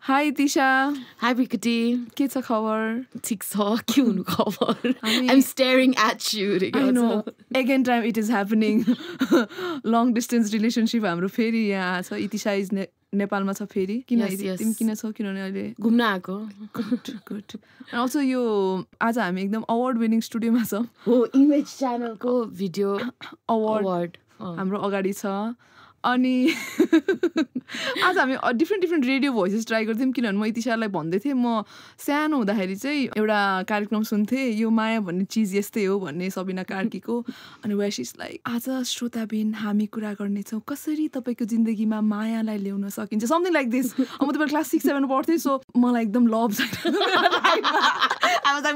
Hi Tisha. Hi Rikati. के छ खबर? ठिक छ के हुनु खबर? I'm staring at you. I know. Again time it is happening. Long distance relationship हाम्रो फेरि यहाँ छ. इतिशा इज नेपालमा छ फेरि. किन तिमी किन छौ किनभने अहिले घुम्न आको. Good. And also यो आज हामी एकदम अवार्ड विनिङ स्टुडियोमा छौं. हो इमेज च्यानलको भिडियो अवार्ड हाम्रो अगाडि छ. अनि आज हामी डिफ्रेन्ट रेडियो भोइसेस ट्राई गर्थ्यौँ किनभने म इतिशालाई भन्दै थिएँ म सानो हुँदाखेरि चाहिँ एउटा कार्यक्रम सुन्थेँ यो माया भन्ने चिज यस्तै हो भन्ने सबिना कार्कीको. अनि वेस इज लाइक आज श्रोताबिन हामी कुरा गर्नेछौँ कसरी तपाईँको जिन्दगीमा मायालाई ल्याउन सकिन्छ समथिङ लाइक दिस. म त क्लास 6-7 पढ्थेँ सो मलाई एकदम लभ चाहियो.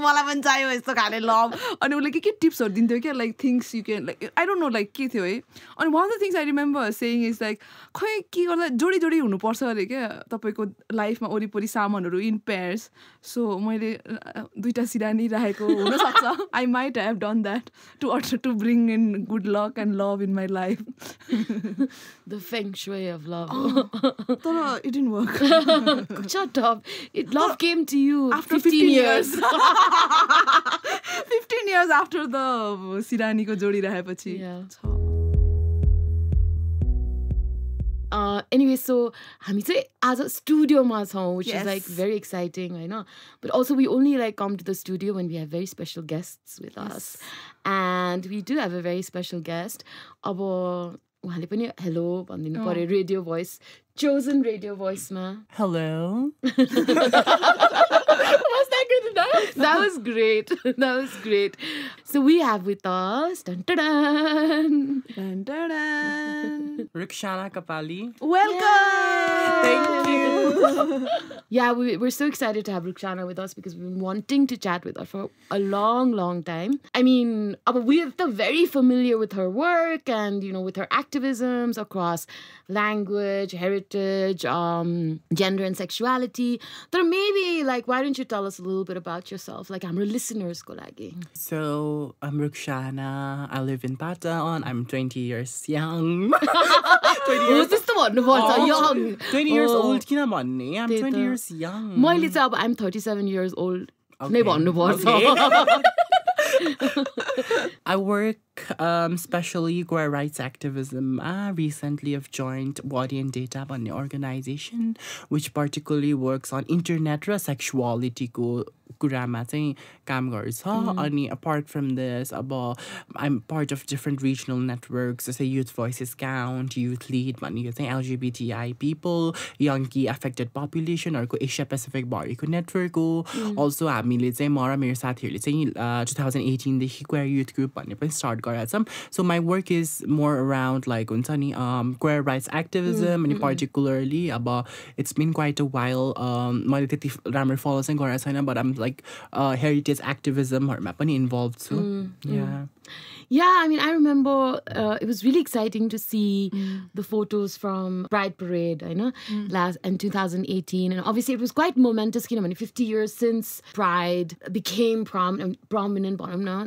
मलाई पनि चाहियो यस्तो खाले लभ. अनि उसले के टिप्सहरू दिन्थ्यो क्या like things you can like I don't know like के थियो है. अनि one of the things I remember saying is like खै के गर्दा जोडी हुनुपर्छ अरे क्या तपाईँको लाइफमा वरिपरि सामानहरू इन पेयर्स. सो मैले 2टा सिरानी राखेको हुनसक्छ. I might have done that to bring in good luck and love in my life. The feng shui of love. तर it didn't work. Shut up. Love came to you after 15 years. 15 years after the सिरानीको जोडी राखेपछि. Anyway, so हामी चाहिँ आज स्टुडियोमा छौँ, which is like very exciting, होइन? But also we only like come to the studio when we have very special guests with us. And we do have a very special guest. अब उहाँले पनि hello भनिदिनु पर्यो radio voice, chosen radio voice-मा. Hello. Was that good enough? That was great. That was great. So we have with us Rukshana Kapali. Welcome! Thank you. Yeah, we're so excited to have Rukshana with us because we've been wanting to chat with her for a long time. I mean, we're very familiar with her work and, you know, with her activisms across language, heritage, gender and sexuality. But maybe, like, why don't you tell us a little bit about yourself, like, our listeners ko lagi. So, I'm Rukshana. I live in Patan. I'm 20 years young. 20 years. This the one? Young. 20 years old. Kina bhanne? I'm 20 years young. मैले चाहिँ अब I'm 37 years old. Okay. नै भन्नुपर्छ. I work especially queer rights activism. Recently I've joined Body and Data भन्ने organization which particularly works on internet र sexuality को कुरामा चाहिँ काम गर्छ. अनि apart from this अब I'm part of different regional networks जस्तै Youth Voices Count, Youth Lead भन्ने यो चाहिँ LGBTI people, young affected population हरूको Asia Pacific भएको network हो. Also हामीले चाहिँ म र मेरो साथीहरूले चाहिँ 2018 देखि queer youth group भन्ने पनि start गरेका छौँ. So my work is more around like हुन्छ नि queer rights activism and particularly अब it's been quite a while मैले त्यति राम्रो follow चाहिँ गरेको छैन but I'm like heritage activism हरूमा पनि involved छु. Yeah, I mean, I remember it was really exciting to see the photos from Pride Parade, I know, in 2018. And obviously it was quite momentous, you know, 50 years since Pride became prominent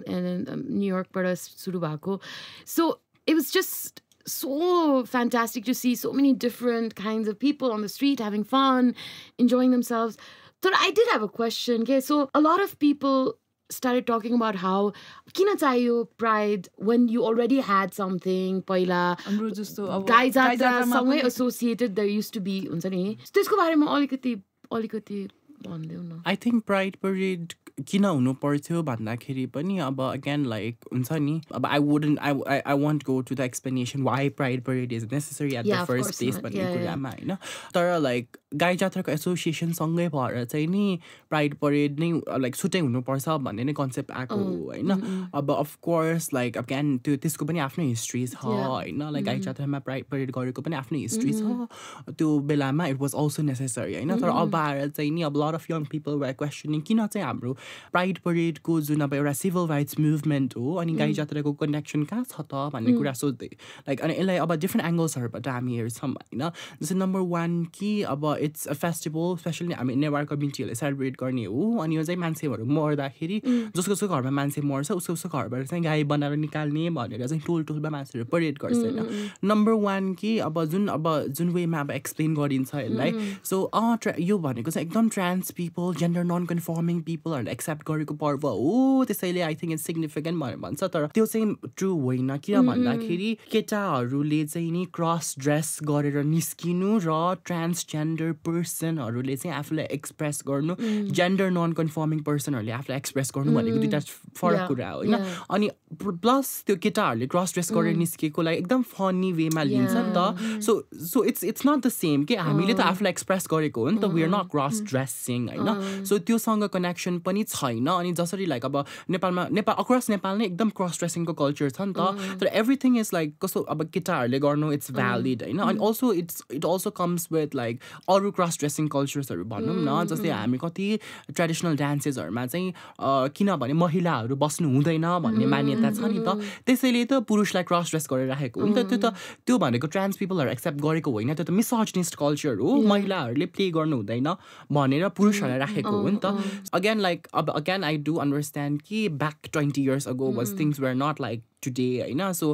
in New York, Surubako. So it was just so fantastic to see so many different kinds of people on the street having fun, enjoying themselves. So I did have a question. Okay, so a lot of people started talking about how kina chahiyo pride when you already had something paila guy jatra सँगै associated there used to be हुन्छ नि त्यसको बारेमा अलिकति भन्देऊ न. I think Pride Parade किन हुनु पर्थ्यो भन्दाखेरि पनि अब again like हुन्छ नि अब I won't go to the explanation why Pride Parade is necessary at the first place भन्ने कुरामा हैन. तर like गाई जात्राको एसोसिएसन सँगै भएर चाहिँ नि प्राइड परेड नै लाइक छुट्टै हुनुपर्छ भन्ने नै कन्सेप्ट आएको होइन. अब अफ कोर्स लाइक अब क्यान त्यो त्यसको पनि आफ्नै हिस्ट्री छ होइन. लाइक गाई जात्रामा प्राइड परेड गरेको पनि आफ्नै हिस्ट्री छ. त्यो बेलामा इट वाज अल्सो नेसेसरी होइन. तर अब आएर चाहिँ नि अब lot of young people were questioning किन चाहिँ हाम्रो प्राइड परेडको जुन अब एउटा सिभिल राइट्स मुभमेन्ट हो अनि गाई जात्राको कनेक्सन कहाँ छ त भन्ने कुरा सोध्दै लाइक अनि यसलाई अब डिफ्रेन्ट एङ्गल्सहरूबाट हामी हेर्छौँ होइन. जस्तै नम्बर 1 कि अब it's a festival, especially हामी नेवार कम्युनिटीहरूले सेलिब्रेट गर्ने हो अनि यो चाहिँ मान्छेहरू मर्दाखेरि जसको घरमा मान्छे मर्छ उसको घरबाट चाहिँ गाई बनाएर निकाल्ने भनेर चाहिँ टोलमा मान्छेहरू परेड गर्छ होइन नम्बर 1 कि अब जुन वेमा अब एक्सप्लेन गरिन्छ यसलाई सो यो भनेको चाहिँ एकदम trans people gender non conforming पिपलहरूले एक्सेप्ट गरेको पर्व हो त्यसैले आई थिङ्क इट्स सिग्निफिकेन्ट भनेर भन्छ तर त्यो चाहिँ ट्रु होइन किन भन्दाखेरि केटाहरूले चाहिँ नि क्रस ड्रेस गरेर निस्किनु र ट्रान्सजेन्डर पर्सनहरूले चाहिँ आफूलाई एक्सप्रेस गर्नु जेन्डर नन कन्फर्मिङ पर्सनहरूले आफूलाई एक्सप्रेस गर्नु भनेको दुईवटा फरक कुरा हो होइन अनि प्लस त्यो केटाहरूले क्रस ड्रेस गरेर निस्केकोलाई एकदम फनी वेमा लिन्छ नि त so it's not the same कि हामीले त आफूलाई एक्सप्रेस गरेको हो नि त we are not cross dressing होइन सो त्योसँग कनेक्सन पनि छैन अनि जसरी लाइक अब नेपाल अक्रस नेपाल नै एकदम क्रस ड्रेसिङको कल्चर छ नि त तर एभ्रिथिङ इज लाइक कस्तो अब केटाहरूले गर्नु इट्स भ्यालिड होइन अनि also it also comes with like अरू क्रस ड्रेसिङ कल्चर्सहरू भनौँ न जस्तै हामी कति ट्रेडिसनल डान्सेसहरूमा चाहिँ किनभने महिलाहरू बस्नु हुँदैन भन्ने मान्यता छ नि त त्यसैले त पुरुषलाई क्रस ड्रेस गरेर राखेको हो नि त त्यो भनेको ट्रान्स पिपलहरू एक्सेप्ट गरेको होइन त्यो त मिसअजनिस्ट कल्चर हो महिलाहरूले प्ले गर्नु हुँदैन भनेर पुरुषहरूलाई राखेको हो नि त अगेन आई डु अन्डरस्ट्यान्ड कि back 20 years ago was things were not like today होइन सो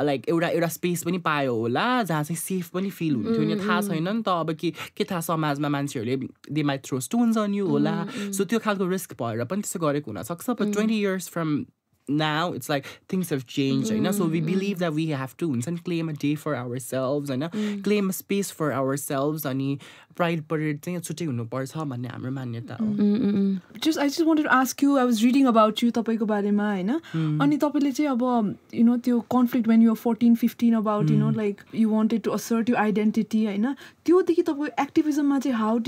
लाइक एउटा स्पेस पनि पायो होला जहाँ चाहिँ सेफ पनि फिल हुन्थ्यो नि थाहा छैन नि त अब के थाहा समाजमा मान्छेहरूले they might throw stones on you होला सो त्यो खालको रिस्क भएर पनि त्यसो गरेको हुनसक्छ but 20 years from now it's like things have changed so we believe that we have to claim a day for ourselves claim a space for ourselves ani pride parade चाहिँ छुट्टै हुनुपर्छ भन्ने हाम्रो मान्यता हो I just wanted to ask you I was reading about you तपाईको बारेमा हैन अनि तपाईले चाहिँ अब त्यो conflict when you were 14 15 about like you wanted to assert your identity हैन त्यो देखि तपाईको activism मा चाहिँ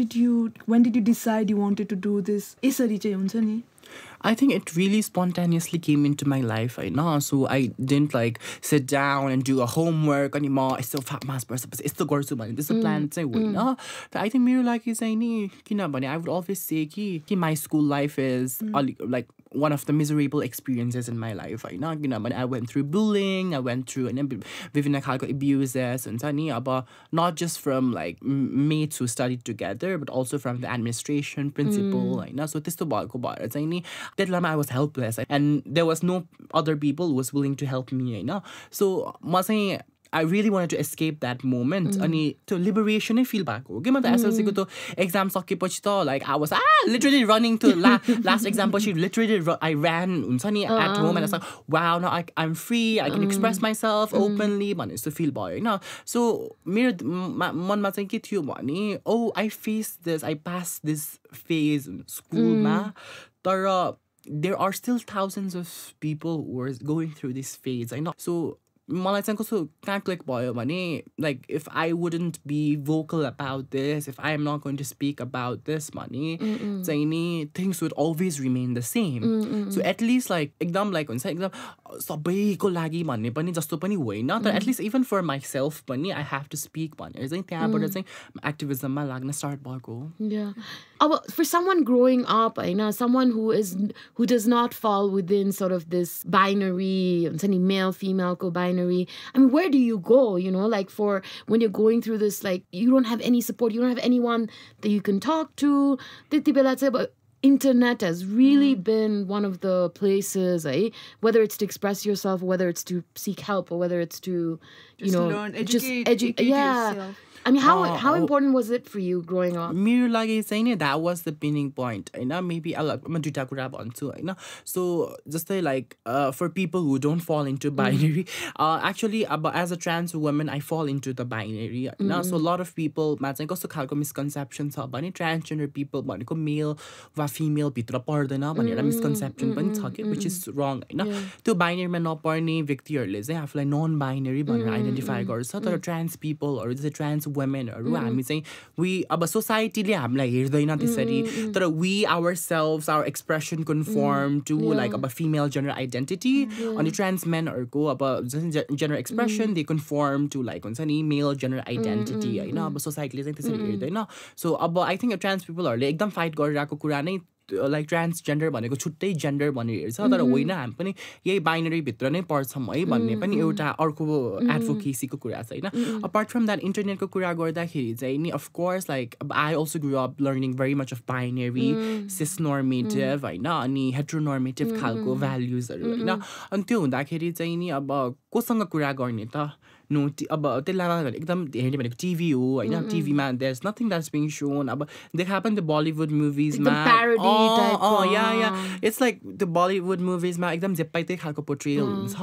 when did you decide you wanted to do this यसरी चाहिँ हुन्छ नि I think it really spontaneously came into my life, so I didn't like sit down and do a homework anymore. It's so fat mass person, it's the girls who this is a plan but I think मेरो लागि चाहिँ नि किनभने I would always say कि my school life is like one of the miserable experiences in my life किनभने I went through bullying, I went through विभिन्न खालको abuses हुन्छ नि अब not just from like mates who studied together but also from the administration principal so त्यस्तो भएको भएर चाहिँ नि त्यतिबेला I was helpless and there was no other people who was willing to help me so म चाहिँ I really wanted to escape that moment अनि त्यो liberation नै feel भएको हो कि म त SLC को त्यो exam सकेपछि त like I was literally running to last exam पछि literally I ran हुन्छ नि at home and I was like wow now I'm free I can express myself openly भन्ने जस्तो feel भयो हैन so मेरो मनमा चाहिँ के थियो भने oh I faced this I passed this phase schoolमा तर there are still thousands of people who are going through this phase so मलाई चाहिँ कस्तो कहाँ क्लिक भयो भने like if I wouldn't be vocal about this if I am not going to speak about this भने चाहिँ नि things would always remain the same so at least like एकदम like हुन्छ एकदम सबैको लागि भन्ने पनि जस्तो पनि होइन तर at least even for myself पनि I have to speak भनेर चाहिँ त्यहाँबाट चाहिँ एक्टिभिजममा लाग्न स्टार्ट भएको yeah अब for someone growing up someone who does not fall within sort of this binary हुन्छ नि male female को binary I mean where do you go like for when you're going through this like you don't have any support you don't have anyone that you can talk to त्यति बेला चाहिँ internet has really been one of the places whether it's to express yourself whether it's to seek help or whether it's to learn, educate yourself I mean, how important was it for you growing up? मेरो लागि चाहिँ नि that was the pinning point maybe म दुईटा कुरा भन्छु so जस्तै like for people who don't fall into binary actually as a trans woman I fall into the binary so a lot of people मा चाहिँ कस्तो खालको misconception छ भने transgender people भनेको male वा female भित्र पर्दैन भनेर misconception पनि छ के which is wrong त्यो binary मा नपर्ने व्यक्तिहरूले चाहिँ आफूलाई non binary भनेर identify गर्छ तर trans people or जस्तै trans women हामी चाहिँ we अब सोसाइटीले हामीलाई हेर्दैन त्यसरी तर we ourselves our expression conform to like अब female gender identity अनि trans men हरूको अब gender expression they conform to like हुन्छ नि male gender identity अब सोसाइटीले चाहिँ त्यसरी हेर्दैन so अब I think trans people हरूले एकदम फाइट गरिरहेको कुरा नै लाइक ट्रान्सजेन्डर भनेको छुट्टै जेन्डर भनेर हेर्छ तर होइन हामी पनि यही बाइनरी भित्र नै पर्छौँ है भन्ने पनि एउटा अर्को एडभोकेसीको कुरा छ होइन अपार्ट फ्रम द्याट इन्टरनेटको कुरा गर्दाखेरि चाहिँ नि of course like I also grow up learning very much of binary cis normative होइन अनि हेट्रोनर्मेटिभ खालको भ्याल्युजहरू होइन अनि त्यो हुँदाखेरि चाहिँ नि अब कोसँग कुरा गर्ने त नो अब त्यसलाई एकदम हेर्ने भनेको टिभी हो होइन टिभीमा there is nothing that's being shown अब देखा पनि त्यो बलिउड मुभिजमा इट्स लाइक त्यो बलिउड मुभिजमा एकदम जेप्पाइ त्यही खालको पोर्ट्रेल हुन्छ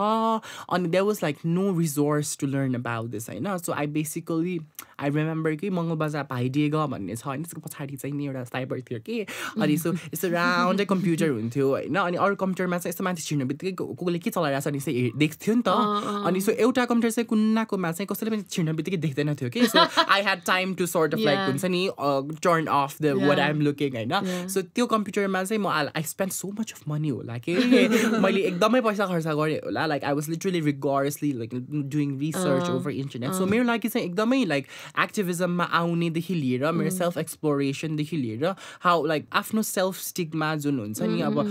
अनि there was like no resource to learn about this होइन so I basically I remember कि मङ्गलबजार भाइडिएगा भन्ने छ होइन त्यसको पछाडि चाहिँ नि एउटा साइबर थियो कि अनि यस्तो राउन्डै कम्प्युटर हुन्थ्यो होइन अनि अरू कम्प्युटरमा चाहिँ यस्तो मान्छे छिर्नु बित्तिकै कसले के चलाइरहेको छ अनि चाहिँ देख्थ्यो नि त अनि सो एउटा कम्प्युटर चाहिँ कुन्नाकोमा चाहिँ कसैले पनि छिर्नु बित्तिकै देख्दैन थियो कि so I had time to sort of like हुन्छ नि turn off the what I am looking होइन सो त्यो कम्प्युटरमा चाहिँ म I spend so much of money होला कि मैले एकदमै पैसा खर्च गरेँ होला like I was literally rigorously like doing research over internet so मेरो लागि चाहिँ एकदमै लाइक एक्टिभिजममा आउनेदेखि लिएर मेरो सेल्फ एक्सप्लोरेसनदेखि लिएर हाउ लाइक आफ्नो सेल्फ स्टिगमा जुन हुन्छ नि अब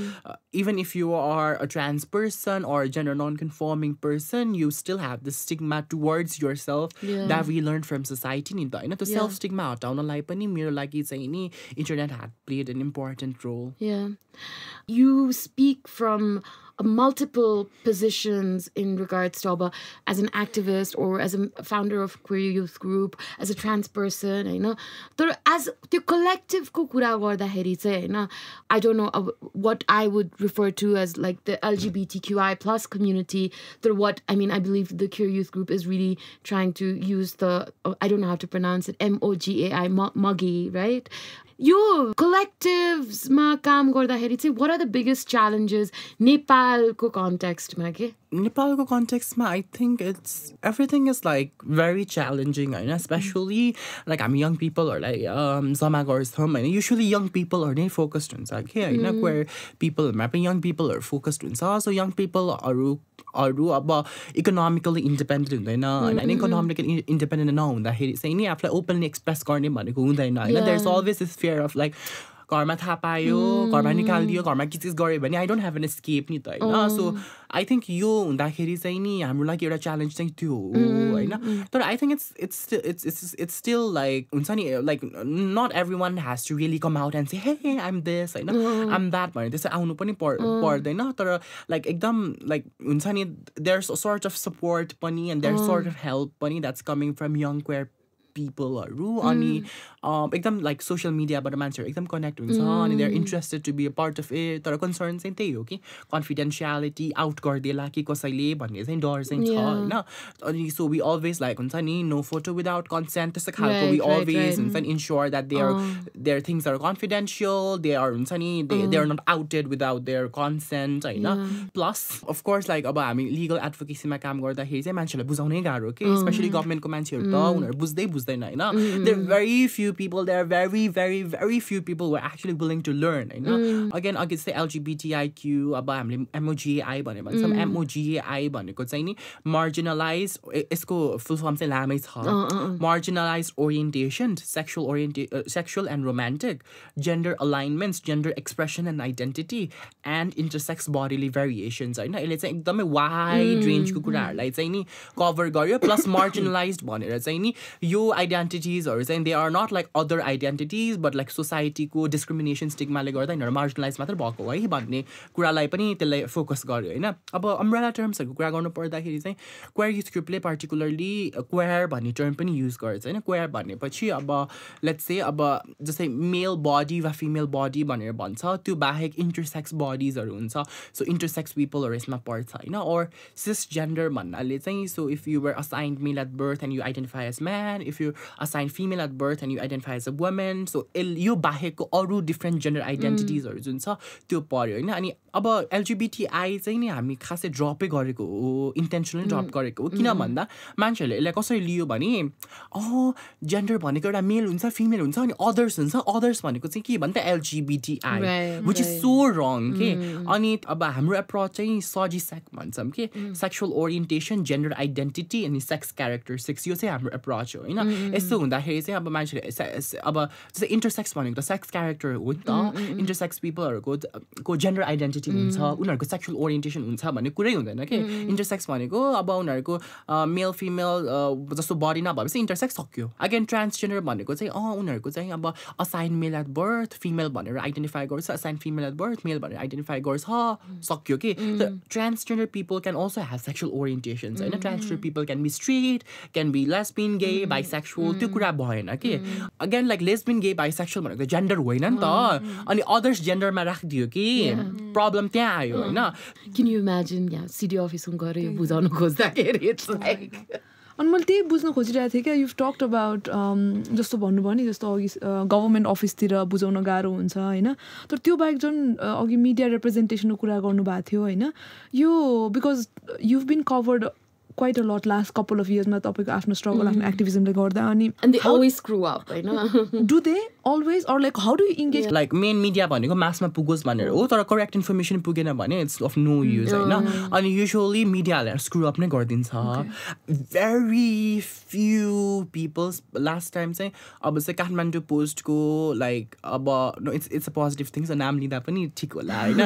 even if you are a trans person or gender non-conforming person, you still have the stigma towards yourself that we learned from society ni ta हैन त्यो self stigma हटाउनलाई पनि मेरो लागि चाहिँ नि internet had played an important role. You speak from multiple positions in regards to as an activist or as a founder of queer youth group, as a trans person, you know. As the collective ko kura garदाखेरि चाहिँ हैन I don't know what I would refer to as like the LGBTQI plus community. What I mean, I believe the queer youth group is really trying to use the I don't know how to pronounce it, MOGAI, MOGI, right? Yo, collectives ma काम गर्दाखेरि चाहिँ what are the biggest challenges नेपालको कन्टेक्स्टमा के नेपालको कन्टेक्स्टमा I think it's everything is like very challenging होइन especially like हामी young peopleहरूलाई जम्मा गर्छौँ होइन usually young peopleहरू नै फोकस्ड हुन्छ कि होइन queer peopleहरूमा पनि young peopleहरू फोकस्ड हुन्छ so young peopleहरू अब इकोनोमिकली इन्डिपेन्डेन्ट हुँदैन होइन इकोनोमिकली इन्डिपेन्डेन्ट नहुँदाखेरि चाहिँ नि आफूलाई ओपनली एक्सप्रेस गर्ने भनेको हुँदैन होइन there is always this fear of like घरमा थाहा पायो घरमा निकालिदियो घरमा के चिज गऱ्यो भने I don't have an escape नि त होइन सो आई थिङ्क यो हुँदाखेरि चाहिँ नि हाम्रो लागि एउटा च्यालेन्ज चाहिँ त्यो हो होइन तर I think it's still like हुन्छ नि like not every one has to really come out and say hey I'm this होइन आइम द्याट भनेर त्यसै आउनु पनि पर्दैन तर लाइक एकदम लाइक हुन्छ नि देयर सर्ट अफ सपोर्ट पनि and there sort of help पनि that's coming from young queer पिपलहरू अनि एकदम लाइक सोसियल मिडियाबाट मान्छेहरू एकदम कनेक्ट हुन्छ अनि they are interested to be a part of it तर कन्सर्न चाहिँ त्यही हो कि कन्फिडेन्सियालिटी आउट गरिदिएला कि कसैले भन्ने चाहिँ डर चाहिँ छ होइन अनि सो वी अलवेज लाइक हुन्छ नि नो फोटो विदाउट कन्सेन्ट त्यस्तो खालको वी अलवेज हुन्छ नि ensure that their things are confidential they are हुन्छ नि they are not outed without their consent होइन प्लस अफकोर्स लाइक अब हामी लिगल एडभोकेसीमा काम गर्दाखेरि चाहिँ मान्छेहरूलाई बुझाउनै गाह्रो कि स्पेसली गभर्मेन्टको मान्छेहरू त उनीहरू बुझ्दैन होइन there very few people, there are very, very, very few people who are actually willing to learn. You know? Again, say LGBTIQ, अब हामीले MOGAI भनेर भन्छौँ MOGAI भनेको चाहिँ नि marginalized यसको फुल फर्म चाहिँ लामै छ marginalized orientation, sexual and romantic, gender alignments, gender expression and identity, and intersex bodily variations. होइन यसले चाहिँ एकदमै वाइड रेन्जको कुराहरूलाई चाहिँ नि कभर गर्यो प्लस marginalized भनेर चाहिँ नि यो आइडेन्टिटिजहरू चाहिँ they are not like other identities but like सोसाइटीको डिस्क्रिमिनेसन स्टिग्माले गर्दा यिनीहरू मार्जिनलाइज मात्र भएको है भन्ने कुरालाई पनि त्यसलाई फोकस गर्यो होइन अब अम्ब्रेला टर्म्सहरूको कुरा गर्नु पर्दाखेरि चाहिँ क्वेयर युथ ग्रुपले पर्टिकुलरली क्वेयर भन्ने टर्म पनि युज गर्छ होइन क्वेयर भनेपछि अब लेट्स से अब जस्तै मेल बडी वा फिमेल बडी भनेर भन्छ त्यो बाहेक इन्टरसेक्स बडिजहरू हुन्छ सो इन्टरसेक्स पिपलहरू यसमा पर्छ होइन और सिस जेन्डर भन्नाले चाहिँ so if you were assigned male at birth and you identify as man if you assigned female at birth and you identify as a women so यो बाहेकको अरू डिफ्रेन्ट जेन्डर आइडेन्टिटिजहरू जुन छ त्यो पर्यो होइन अनि अब एलजिबिटिआई चाहिँ नि हामी खासै ड्रपै गरेको हो इन्टेन्सनली ड्रप गरेको हो किन भन्दा मान्छेहरूले यसलाई कसरी लियो भने जेन्डर भनेको एउटा मेल हुन्छ फिमेल हुन्छ अनि अदर्स हुन्छ अदर्स भनेको चाहिँ के भन्छ एलजिबिटिआई विच इज सो रङ के अनि अब हाम्रो एप्रोच चाहिँ सजिसेक भन्छौँ कि सेक्सुअल ओरिएन्टेसन जेन्डर आइडेन्टिटी अनि सेक्स क्यारेक्टरिस्टिक्स यो चाहिँ हाम्रो एप्रोच हो होइन यस्तो हुँदाखेरि चाहिँ अब मान्छेले अब जस्तै इन्टरसेक्स भनेको त सेक्स क्यारेक्टर हो नि त इन्टरसेक्स पिपलहरूको जेन्डर आइडेन्टिटी हुन्छ उनीहरूको सेक्सुअल ओरिएन्टेसन हुन्छ भन्ने कुरै हुँदैन कि इन्टरसेक्स भनेको अब उनीहरूको मेल फिमेल जस्तो बडी नभएपछि इन्टरसेक्स सक्यो अगेन ट्रान्सजेन्डर भनेको चाहिँ उनीहरूको चाहिँ अब assign male at birth female भनेर आइडेन्टिफाई गर्छ assign female at birth male भनेर आइडेन्टिफाई गर्छ सक्यो कि transgender people can also have sexual orientations होइन transgender people can be straight can be lesbian gay bisexual त्यो कुरा भएन कि again like lesbian gay bisexual भनेको जेन्डर होइन नि त अनि अदर्स जेन्डरमा राखिदियो कि प्रब्लम त्यहाँ आयो होइन Can you imagine सिडी अफिसमा गएर यो बुझाउन खोज्दाखेरि इट्स लाइक अनि मैले त्यही बुझ्न खोजिरहेको थिएँ क्या युभ टक्ड अबाउट जस्तो भन्नुभयो नि जस्तो अघि गभर्मेन्ट अफिसतिर बुझाउन गाह्रो हुन्छ होइन तर त्यो बाहेक जुन अघि मिडिया रिप्रेजेन्टेसनको कुरा गर्नुभएको थियो होइन यो because you've been covered quite a lot last couple of years मा तपाईको आफ्नो स्ट्रगल आफ्नो एक्टिभिजमले गर्दा अनि and they always screw up हैन do they always or like how do you engage like main media भनेको मासमा पुगोस् भनेर हो तर करेक्ट इन्फर्मेसन पुगेन भने इट्स अफ नो युज हैन अनि युजुअली मिडियाले स्क्रु अप नै गरिदिन्छ very few people last time चाहिँ अब चाहिँ काठमाडौँ पोस्टको लाइक अब इट्स अ पोजिटिभ थिङ नाम लिँदा पनि ठिक होला हैन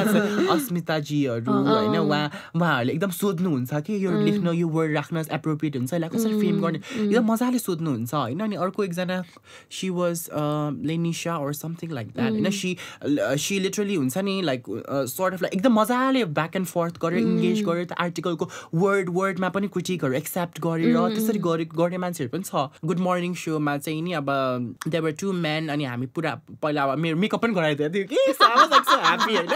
अस्मिता जीहरु हैन उहाँहरुले एकदम सोध्नुहुन्छ कि यो लेख्न यो वर्ड राख्न एप्रोप्रिएट हुन्छ यसलाई कसरी फ्रेम गर्ने एकदम मजाले सोध्नुहुन्छ हैन अनि अर्को एकजना she was Lenisha or something like that हैन she literally हुन्छ नि लाइक sort of like एकदम मजाले ब्याक एन्ड फोर्थ गरेर इन्गेज गरेर त आर्टिकलको वर्डमा पनि क्रिटिकहरु एक्सेप्ट गरेर त्यसरी गर्ने मान्छेहरु पनि छ गुड मर्निङ शोमा चाहिँ नि अब देयर वर टु मेन अनि हामी पुरा पहिला अब मेरो मेकअप पनि गराइदिएको थियो कि सामा लाइक सो ह्यापी हैन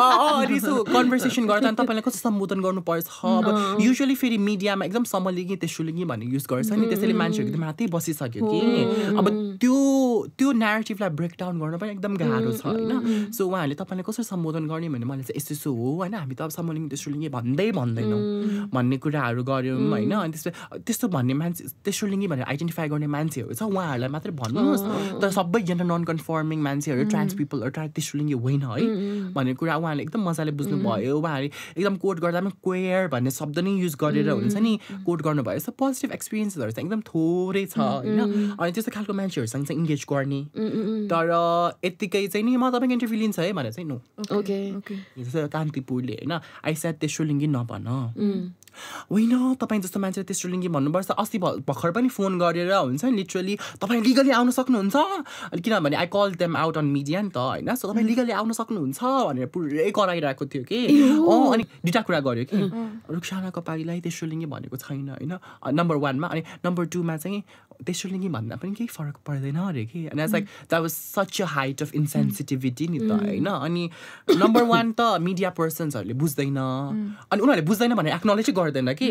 अनि सो कन्भर्सेसन गर्दा नि तपाईलाई कस्तो सम्बोधन गर्नुपर्छ अब युजुअली फेरि मिडियामा एकदम समलिङ्गी तेस्रोलिङ्गी भन्ने युज गर्छ नि त्यसैले मान्छेहरु एकदम माथि बसिसक्यो कि अब त्यो न्यारेटिभलाई ब्रेक डाउन गर्न पनि एकदम गाह्रो छ हैन सो उहाँहरूले तपाईलाई कसरी सम्बोधन गर्ने भने मैले चाहिँ यस्तो हो हैन हामी त अब समलिङ्गी तेस्रोलिङ्गी भन्दैनौँ भन्ने कुराहरू गर्यौँ हैन अनि त्यस्तो भन्ने मान्छे तेस्रोलिङ्गी भनेर आइडेन्टिफाई गर्ने मान्छेहरू छ उहाँहरूलाई मात्रै भन्नुहोस् तर सबै जेन्डर नन कन्फर्मिङ मान्छेहरू ट्रान्स पिपल तेस्रोलिङ्गी होइन है भन्ने कुरा उहाँहरूले एकदम मजाले बुझ्नुभयो उहाँहरूले एकदम कोड गर्दा पनि क्वेयर भन्ने शब्द नै युज गरेर हुन्छ नि कोड गर्नुभयो यस्तो पोजिटिभ एक्सपिरियन्सहरू चाहिँ एकदम थोरै छ होइन अनि त्यस्तो खालको मान्छेहरूसँग चाहिँ इन्गेज गर्ने तर यत्तिकै चाहिँ नि म तपाईँको इन्टरभ्यू लिन्छ है भनेर चाहिँ नो ओके जस्तो कान्तिपुरले होइन आइसा तेस्रोलिङ्गी नभन होइन तपाईँ जस्तो मान्छे तेस्रोलिङ्गी भन्नुपर्छ अस्ति भर्खर पनि फोन गरेर हुन्छ नि लिटरली तपाईँ लिगली आउन सक्नुहुन्छ किनभने I call them out on media नि त होइन सो तपाईँ लिगली आउन सक्नुहुन्छ भनेर पुरै कराइरहेको थियो कि अनि दुईवटा कुरा गर्यो कि रुक्षाना कपालीलाई तेस्रोलिङ्गी भनेको छैन होइन नम्बर 1 मा अनि नम्बर 2 मा चाहिँ तेस्रोलिङ्गी भन्दा पनि केही फरक पर्दैन अरे कि अनि like that was such a height of insensitivity नि त होइन अनि नम्बर 1 त मिडिया पर्सन्सहरूले बुझ्दैन अनि उनीहरूले बुझ्दैन भनेर एक्नोलेज गर्दैन कि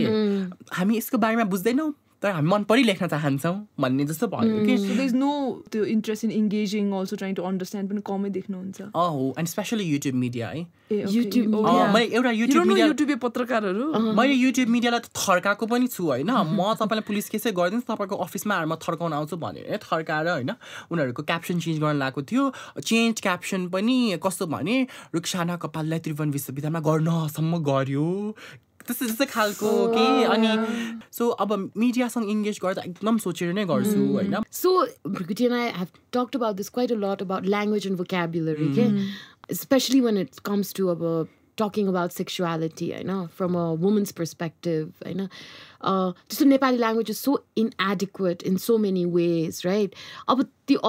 हामी यसको बारेमा बुझ्दैनौँ तर हामी मन परि लेख्न चाहन्छौँ भन्ने जस्तो भयो कि so there is no त्यो interest in engaging also trying to understand पनि कमै देख्नुहुन्छ हो and especially YouTube media है YouTube मैले एउटा YouTube media YouTube पत्रकारहरू मैले YouTube मिडियालाई थर्काएको पनि छु होइन म तपाईँलाई पुलिस केसै गरिदिन्छु तपाईँको अफिसमा आएर म थर्काउन आउँछु भनेर थर्काएर होइन उनीहरूको क्याप्सन चेन्ज गर्न लागेको थियो चेन्ज क्याप्सन पनि कस्तो भने रुक्षाना कपाललाई त्रिभुवन विश्वविद्यालयमा गर्नसम्म गर्यो त्यस्तै खालको के अनि सो अब मिडियासँग इन्गेज गर्दा एकदम सोचेर नै गर्छु होइन So Bhrikuti and I have talked about this quite a lot about language and vocabulary, okay? Especially when it comes to talking about sexuality, I know, from a woman's perspective, I know. Just the Nepali language is so inadequate in so many ways, right? अब त्यो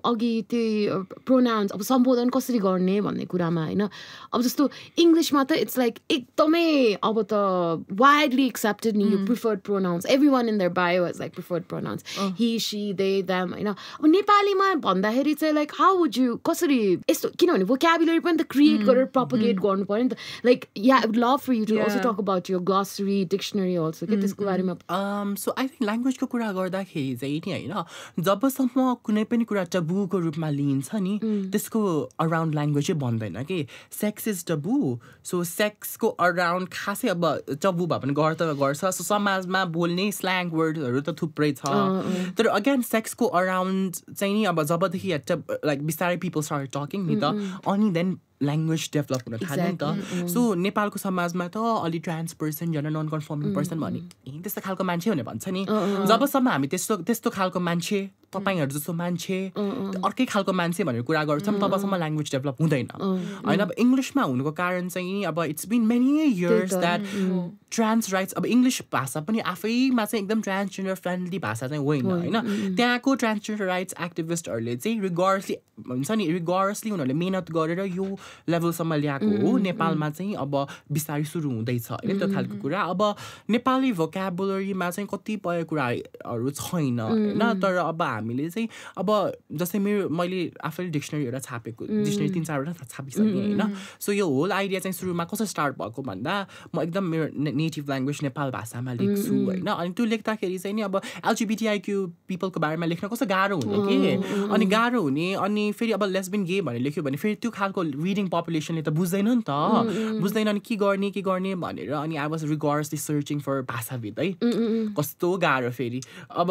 अघि त्यो pronounce अब सम्बोधन कसरी गर्ने भन्ने कुरामा होइन अब जस्तो इङ्ग्लिसमा त इट्स लाइक एकदमै अब त वाइडली एक्सेप्टेड नि यो preferred pronouns every one in their bio is like preferred pronouns he she they them होइन अब नेपालीमा भन्दाखेरि चाहिँ लाइक हाउ वुड यु कसरी यस्तो किनभने भोक्याबुलरी पनि त क्रिएट गरेर प्रोपगेट गर्नु पऱ्यो नि त like yeah I would love for you to also talk about your glossary dictionary also के त्यसको बारेमा सो आई थिङ्क ल्याङ्ग्वेजको कुरा गर्दाखेरि चाहिँ नि होइन जबसम्म कुनै पनि कुरा टबुको रूपमा लिइन्छ नि त्यसको अराउन्ड ल्याङ्ग्वेजै भन्दैन कि सेक्स इज टबु सो सेक्सको अराउन्ड खासै अब टबु भए पनि गर्छ सो समाजमा बोल्ने स्ल्याङ वर्डहरू त थुप्रै छ तर अगेन सेक्सको अराउन्ड चाहिँ नि अब जबदेखि लाइक बिस्तारै पिपल स्टार्ट टकिङ नि त अनि देन ल्याङ्ग्वेज डेभलप हुन थाल्यो नि त सो नेपालको समाजमा त अलि trans person gender non conforming person भने त्यस्तो खालको मान्छे भने भन्छ नि जबसम्म हामी त्यस्तो खालको मान्छे तपाईहरु जस्तो मान्छे अर्कै खालको मान्छे भनेर कुरा गर्छौं तबसम्म ल्याङ्ग्वेज डेभलप हुँदैन हैन अब इंग्लिशमा हुनुको कारण चाहिँ अब it's been many years that trans rights अब इंग्लिश भाषा पनि आफैमा चाहिँ एकदम ट्रान्सजेन्डर फ्रेन्डली भाषा चाहिँ होइन हैन त्यहाँको ट्रान्सजेन्डर राइट्स एक्टिभिस्टहरुले चाहिँ रिगर्सली हुन्छ नि रिगर्सली उनीहरुले मेहनत गरेर यो लेभलसम्म ल्याएको हो नेपालमा चाहिँ अब बिस्तारै सुरु हुँदैछ हैन त्यो खालको कुरा अब नेपाली भोक्याबुलरीमा चाहिँ कतिपय कुराहरु छैन हैन तर अब हामीले चाहिँ अब जस्तै मैले आफैले डिक्सनरी एउटा छापेको डिक्सनरी 3-4 वटा छापिसकेँ हैन सो यो होल आइडिया चाहिँ सुरुमा कसरी स्टार्ट भएको भन्दा म एकदम मेरो नेटिभ ल्याङ्ग्वेज नेपाल भाषामा लेख्छु हैन अनि त्यो लेख्दाखेरि चाहिँ नि अब एलजीबीटीआईक्यू पिपलको बारेमा लेख्न कस्तो गाह्रो हुने के अनि गाह्रो हुने अनि फेरि अब लेस्बियन गे भनेर लेख्यो भने फेरि त्यो खालको रिडिङ पपुलेसनले त बुझ्दैन नि त बुझ्दैन अनि के गर्ने भनेर अनि आई वाज रिगर्सली सर्चिङ फर भाषाविद है कस्तो गाह्रो फेरि अब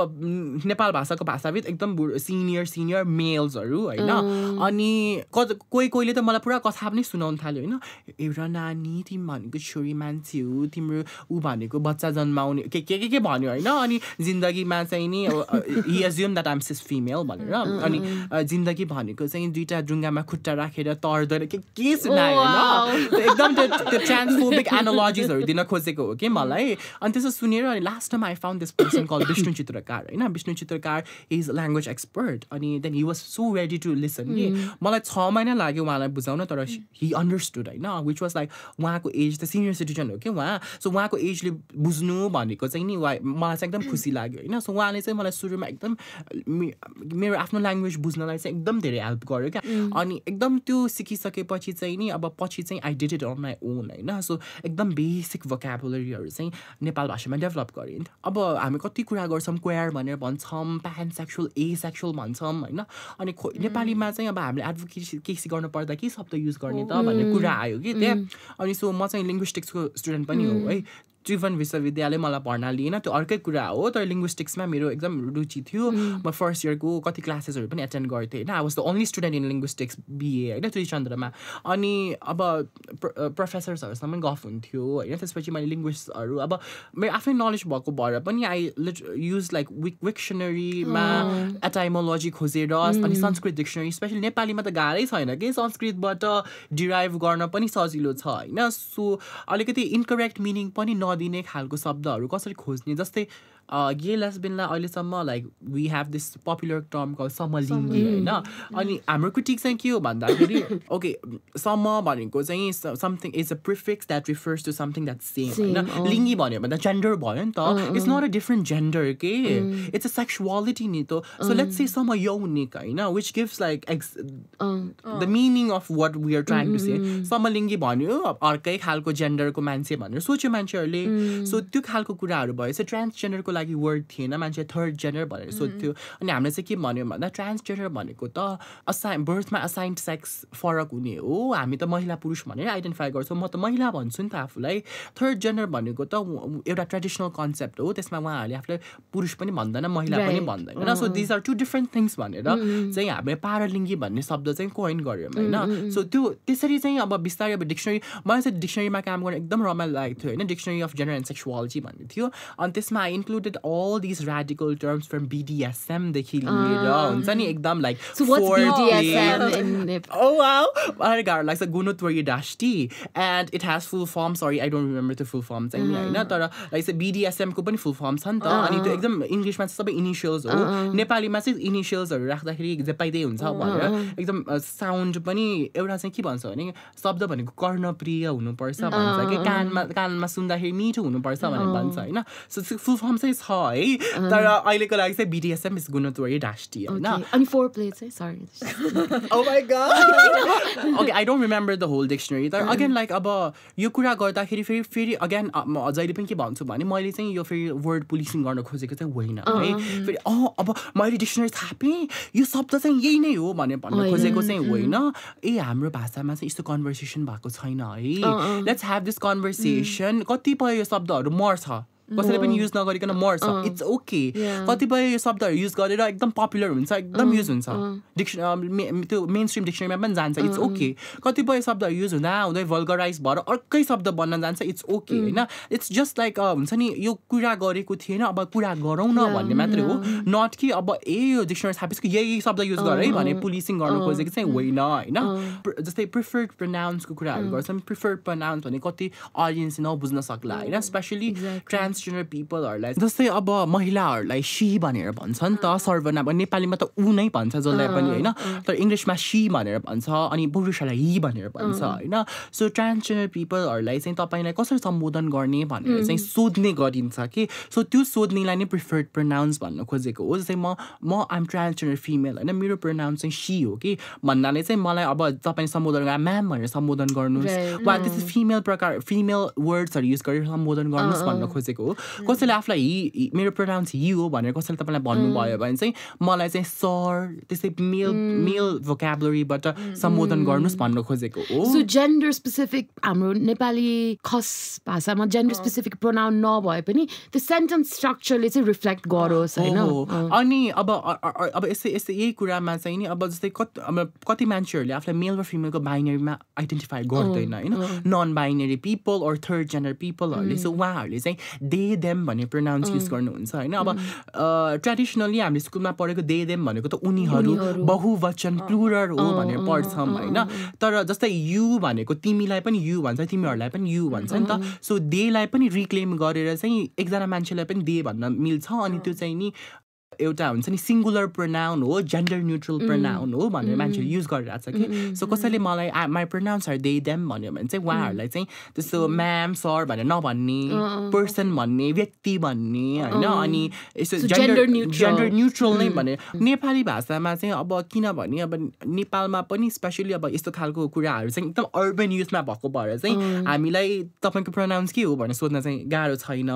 नेपाल भाषाको भाषाविद एकदम सिनियर मेल्सहरु हैन अनि कोहीले त मलाई पुरा कथा पनि सुनाउन थाल्यो हैन एउटा नानी तिमी भनेको छोरी मान्छे हो तिम्रो उ भनेको बच्चा जन्माउने के भन्यो हैन अनि जिन्दगीमा चाहिँ नि he assume that I am cis female भनेर अनि जिन्दगी भनेको चाहिँ दुईटा ढुङ्गामा खुट्टा राखेर तर्दैन के सुनायो हैन एकदम त्यो ट्रान्सफोबिक एनालोजिजहरु दिन खोजेको हो के मलाई अनि त्यसो सुनेर अनि last time I found this person call Vishnu Chitrakar हैन Vishnu Chitrakar is language expert अनि then he was so ready to listen नि मलाई 6 महिना लाग्यो उहाँलाई बुझाउन तर ही अन्डरस्टुड हैन व्हिच वाज लाइक उहाँको एज त सिनियर सिटिजन हो के उहाँ सो उहाँको एजले बुझ्नु भनेको चाहिँ नि मलाई चाहिँ एकदम खुसी लाग्यो हैन सो उहाँले चाहिँ मलाई सुरुमा एकदम मेरो आफ्नो ल्याङ्ग्वेज बुझ्नलाई चाहिँ एकदम धेरै हेल्प गर्यो क्या अनि एकदम त्यो सिकिसकेपछि चाहिँ नि अब पछि चाहिँ I did it on my own हैन सो एकदम बेसिक भोक्याबुलरीहरु चाहिँ नेपाल भाषामा डेभलप गरेँ अब हामी कति कुरा गर्छौं क्वेयर भनेर भन्छौं प्यानसेक्सुअल एसेक्सुअल भन्छौं हैन अनि नेपालीमा चाहिँ अब हामीले एडभोकेसी गर्न पर्दा के शब्द युज गर्ने त भन्ने कुरा आयो कि त्यहाँ अनि सो म चाहिँ लिङ्ग्विस्टिक्सको स्टुडेन्ट पनि हो है त्रिभुवन विश्वविद्यालय मलाई पढ्न लिएन त्यो अर्कै कुरा हो तर लिङ्ग्विस्टिक्समा मेरो एकदम रुचि थियो म फर्स्ट इयरको कति क्लासेसहरु पनि एटेन्ड गर्थेँ हैन I was the only student in linguistics BA हैन त्रिचन्द्रमा अनि अब प्रोफेसर्सहरुसँग पनि गफ हुन्थ्यो हैन त्यसपछि मैले लिङ्ग्विस्टहरु अब मेरो आफ्नै नलेज भएको भएर पनि आई युज लाइक विक्सनरीमा एटाइमोलोजी खोजेर अनि संस्कृत डिक्सनरी स्पेशली नेपालीमा त गाह्रै छैन के संस्कृतबाट डिराइभ गर्न पनि सजिलो छ हैन सो अलिकति इनकरेक्ट मिनिङ पनि नदिने खालको शब्दहरु कसरी खोज्ने जस्तै गे लेस्बियनलाई अहिलेसम्म like we have this popular term call समलिङ्गी हैन अनि हाम्रो क्रिटिक चाहिँ के हो भन्दाखेरि ओके सम भनेको चाहिँ something is a prefix that refers to something that same हैन लिङ्गी भन्यो भन्दा जेन्डर भयो नि त it's not a different gender के इट्स अ सेक्सुअलिटी नि त सो लेट्स से सम यौनिक हैन which gives like the meaning of what we are trying to say समलिङ्गी भन्यो अर्कै खालको जेन्डरको मान्छे भनेर सोच्यो मान्छेहरुले सो त्यो खालको कुराहरु भयो सो ट्रान्सजेन्डरको लागि वर्ड थिएन मान्छे थर्ड जेन्डर भनेर सोध्थ्यो अनि हामीले चाहिँ के भन्यो भन्दा ट्रान्सजेन्डर भनेको त बर्थमा असाइन्ड सेक्स फरक हुने हो हामी त महिला पुरुष भनेर आइडेन्टिफाई गर्छौं म त महिला भन्छु नि त आफूलाई थर्ड जेन्डर भनेको त एउटा ट्रेडिसनल कन्सेप्ट हो त्यसमा उहाँहरूले आफूलाई पुरुष पनि भन्दैन महिला पनि भन्दैन so these are two different things भनेर चाहिँ हामीले पारालिङ्गी भन्ने शब्द चाहिँ कोइन गर्यौं हैन सो त्यो त्यसरी चाहिँ अब बिस्तारै अब डिक्सनरी मलाई चाहिँ डिक्सनरीमा काम गर्न एकदम रमाइलो लागेको थियो हैन dictionary of gender and sexuality भन्ने थियो अनि त्यसमा I included all these radical terms from BDSM देखि लिएर हुन्छ नि एकदम like so what's BDSM in Nepal? Oh wow I got like a gunotwari dashti and it has full form sorry I don't remember the full form चाहिँ हैन तर like BDSM को पनि full form छ नि त अनि त्यो एकदम इंग्लिशमा चाहिँ सबै इनिशियल्स हो नेपालीमा चाहिँ इनिशियल्सहरु राख्दाखेरि जपाइदै हुन्छ भनेर एकदम साउन्ड पनि एउटा चाहिँ के भन्छ भने शब्द भनेको कर्णप्रिय हुनुपर्छ भन्छ के कानमा सुन्दाखेरि मिठो हुनुपर्छ भनेर भन्छ हैन सो फुल फर्म चाहिँ छ है तर अहिलेको लागि चाहिँ BDSM इज गुणत्वरी राष्ट्रिय हैन अनि फोर प्ले चाहिँ sorry oh my god okay I don't remember the whole dictionary तर अगेन लाइक अब यो कुरा गर्दाखेरि फेरि अगेन म अझैले पनि के भन्छु भने मैले चाहिँ यो फेरि वर्ड पुलिसिङ गर्न खोजेको चाहिँ होइन है फेरि अब मैले डिक्सनरी थापे यो शब्द चाहिँ यही नै हो भने भन्न खोजेको चाहिँ होइन हाम्रो भाषामा चाहिँ यस्तो कन्भर्सेसन भएको छैन है लेट्स ह्याभ दिस कन्भर्सेसन कतिपय यो शब्दहरु मर्छ कसैले पनि युज नगरिकन मर्छ इट्स ओके कतिपय शब्दहरू युज गरेर एकदम पपुलर हुन्छ एकदम युज हुन्छ त्यो मेन स्ट्रिम डिक्सनरीमा पनि जान्छ इट्स ओके कतिपय शब्दहरू युज हुँदा हुँदै भल्गराइज भएर अर्कै शब्द बन्न जान्छ इट्स ओके होइन इट्स जस्ट लाइक हुन्छ नि यो कुरा गरेको थिएन अब कुरा गरौँ न भन्ने मात्रै हो नट कि अब यो डिक्सनरी छापेपछि यही शब्द युज गर है भने पुलिसिङ गर्न खोजेको चाहिँ होइन होइन जस्तै प्रिफर्ड प्रोनाउन्सको कुराहरू गर्छन् प्रिफर्ड प्रोनाउन्स भने कति अडियन्स नबुझ्न सक्ला होइन स्पेसली ट्रान्सजेन्डर पिपलहरूलाई जस्तै अब महिलाहरूलाई सी भनेर भन्छ नि त सर्वनाम नेपालीमा त ऊ नै भन्छ जसलाई पनि होइन तर इङ्ग्लिसमा सी भनेर भन्छ अनि पुरुषहरूलाई हि भनेर भन्छ होइन सो ट्रान्सजेन्डर पिपलहरूलाई चाहिँ तपाईँलाई कसरी सम्बोधन गर्ने भनेर चाहिँ सोध्ने गरिन्छ कि सो त्यो सोध्नेलाई नै प्रिफर्ड प्रोनाउन्स भन्न खोजेको हो जस्तै म आइम ट्रान्सजेन्डर फिमेल होइन मेरो प्रोनाउन्स चाहिँ सी हो कि भन्नाले चाहिँ मलाई अब तपाईँले सम्बोधन गरेर म्याम भनेर सम्बोधन गर्नुहोस् वा त्यस्तो फिमेल वर्ड्सहरू युज गरेर सम्बोधन गर्नुहोस् भन्न खोजेको हो कसैले आफूलाई मेरो प्रोनाउन्स हि हो भनेर कसैले तपाईँलाई भन्नुभयो भने चाहिँ मलाई चाहिँ सर त्यस्तै मेल भोक्याबुलरीबाट सम्बोधन गर्नुहोस् भन्न खोजेको हो सो जेन्डर स्पेसिफिक हाम्रो नेपाली खस भाषामा जेन्डर स्पेसिफिक प्रोनाउन नभए पनि त्यो सेन्टेन्स स्ट्रक्चरले चाहिँ रिफ्लेक्ट गरोस् होइन अनि अब यस्तै यही कुरामा चाहिँ नि अब जस्तै कति मान्छेहरूले आफूलाई मेल र फिमेलको बाइनरीमा आइडेन्टिफाई गर्दैन होइन non binary people or third gender पिपलहरूले सो उहाँहरूले चाहिँ दे देम भन्ने प्रोनाउन्स युज गर्नुहुन्छ होइन अब ट्रेडिसनली हामीले स्कुलमा पढेको दे देम भनेको त उनीहरू बहुवचन प्लुरल हो भनेर पढ्छौँ होइन तर जस्तै यु भनेको तिमीलाई पनि यु भन्छ तिमीहरूलाई पनि यु भन्छ नि त सो देलाई पनि रिक्लेम गरेर चाहिँ एकजना मान्छेलाई पनि दे भन्न मिल्छ अनि त्यो चाहिँ नि एउटा हुन्छ नि सिङ्गुलर प्रोनाउन हो जेन्डर न्युट्रल प्रोनाउन हो भनेर मान्छेले युज गरिरहेको छ कि सो कसैले मलाई my pronouns are they them भन्यो भने चाहिँ उहाँहरूलाई चाहिँ त्यस्तो म्याम सर भनेर नभन्ने पर्सन भन्ने व्यक्ति भन्ने होइन अनि यस्तो जेन्डर न्युट्रल नै भने नेपाली भाषामा चाहिँ अब किनभने अब नेपालमा पनि स्पेसली अब यस्तो खालको कुराहरू चाहिँ एकदम अर्बन युजमा भएको भएर चाहिँ हामीलाई तपाईँको प्रोनाउन्स के हो भनेर सोध्न चाहिँ गाह्रो छैन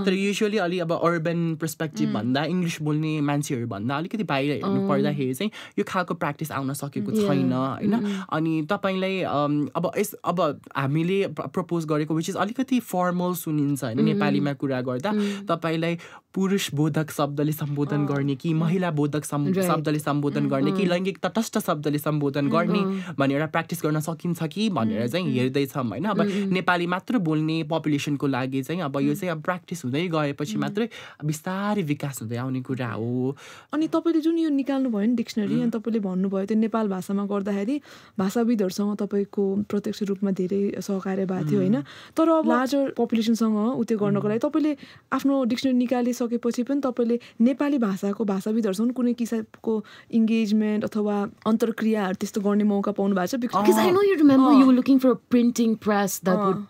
तर युजुअली अलि अब अर्बन पर्सपेक्टिभ भन्दा इङ्ग्लिस बोल्ने मान्छेहरू भन्दा अलिकति बाहिर हेर्नु पर्दाखेरि चाहिँ यो खालको प्र्याक्टिस आउन सकेको छैन होइन अनि तपाईँलाई अब हामीले प्रपोज गरेको विच इज अलिकति फर्मल सुनिन्छ होइन नेपालीमा कुरा गर्दा तपाईँलाई पुरुष बोधक शब्दले सम्बोधन गर्ने कि महिला बोधक शब्दले सम्बोधन गर्ने कि लैङ्गिक तटस्थ शब्दले सम्बोधन गर्ने भन्ने एउटा प्र्याक्टिस गर्न सकिन्छ कि भनेर चाहिँ हेर्दैछौँ होइन अब नेपाली मात्र बोल्ने पपुलेसनको लागि चाहिँ अब यो चाहिँ अब प्र्याक्टिस हुँदै गएपछि मात्रै बिस्तारै विकास हुँदै आउने कुरा हो अनि तपाईँले जुन यो निकाल्नु भयो नि डिक्सनरी अनि तपाईँले भन्नुभयो त्यो नेपाल भाषामा गर्दाखेरि भाषाविदहरूसँग तपाईँको प्रत्यक्ष रूपमा धेरै सहकार्य भएको थियो होइन तर अब लार्जर पपुलेसनसँग उत्यो गर्नको लागि तपाईँले आफ्नो डिक्सनरी निकालिसकेपछि पनि तपाईँले नेपाली भाषाको भाषाविदहरूसँग कुनै किसिमको इङ्गेजमेन्ट अथवा अन्तर्क्रियाहरू त्यस्तो गर्ने मौका पाउनु भएको छ because I know you remember you were looking for a printing press that would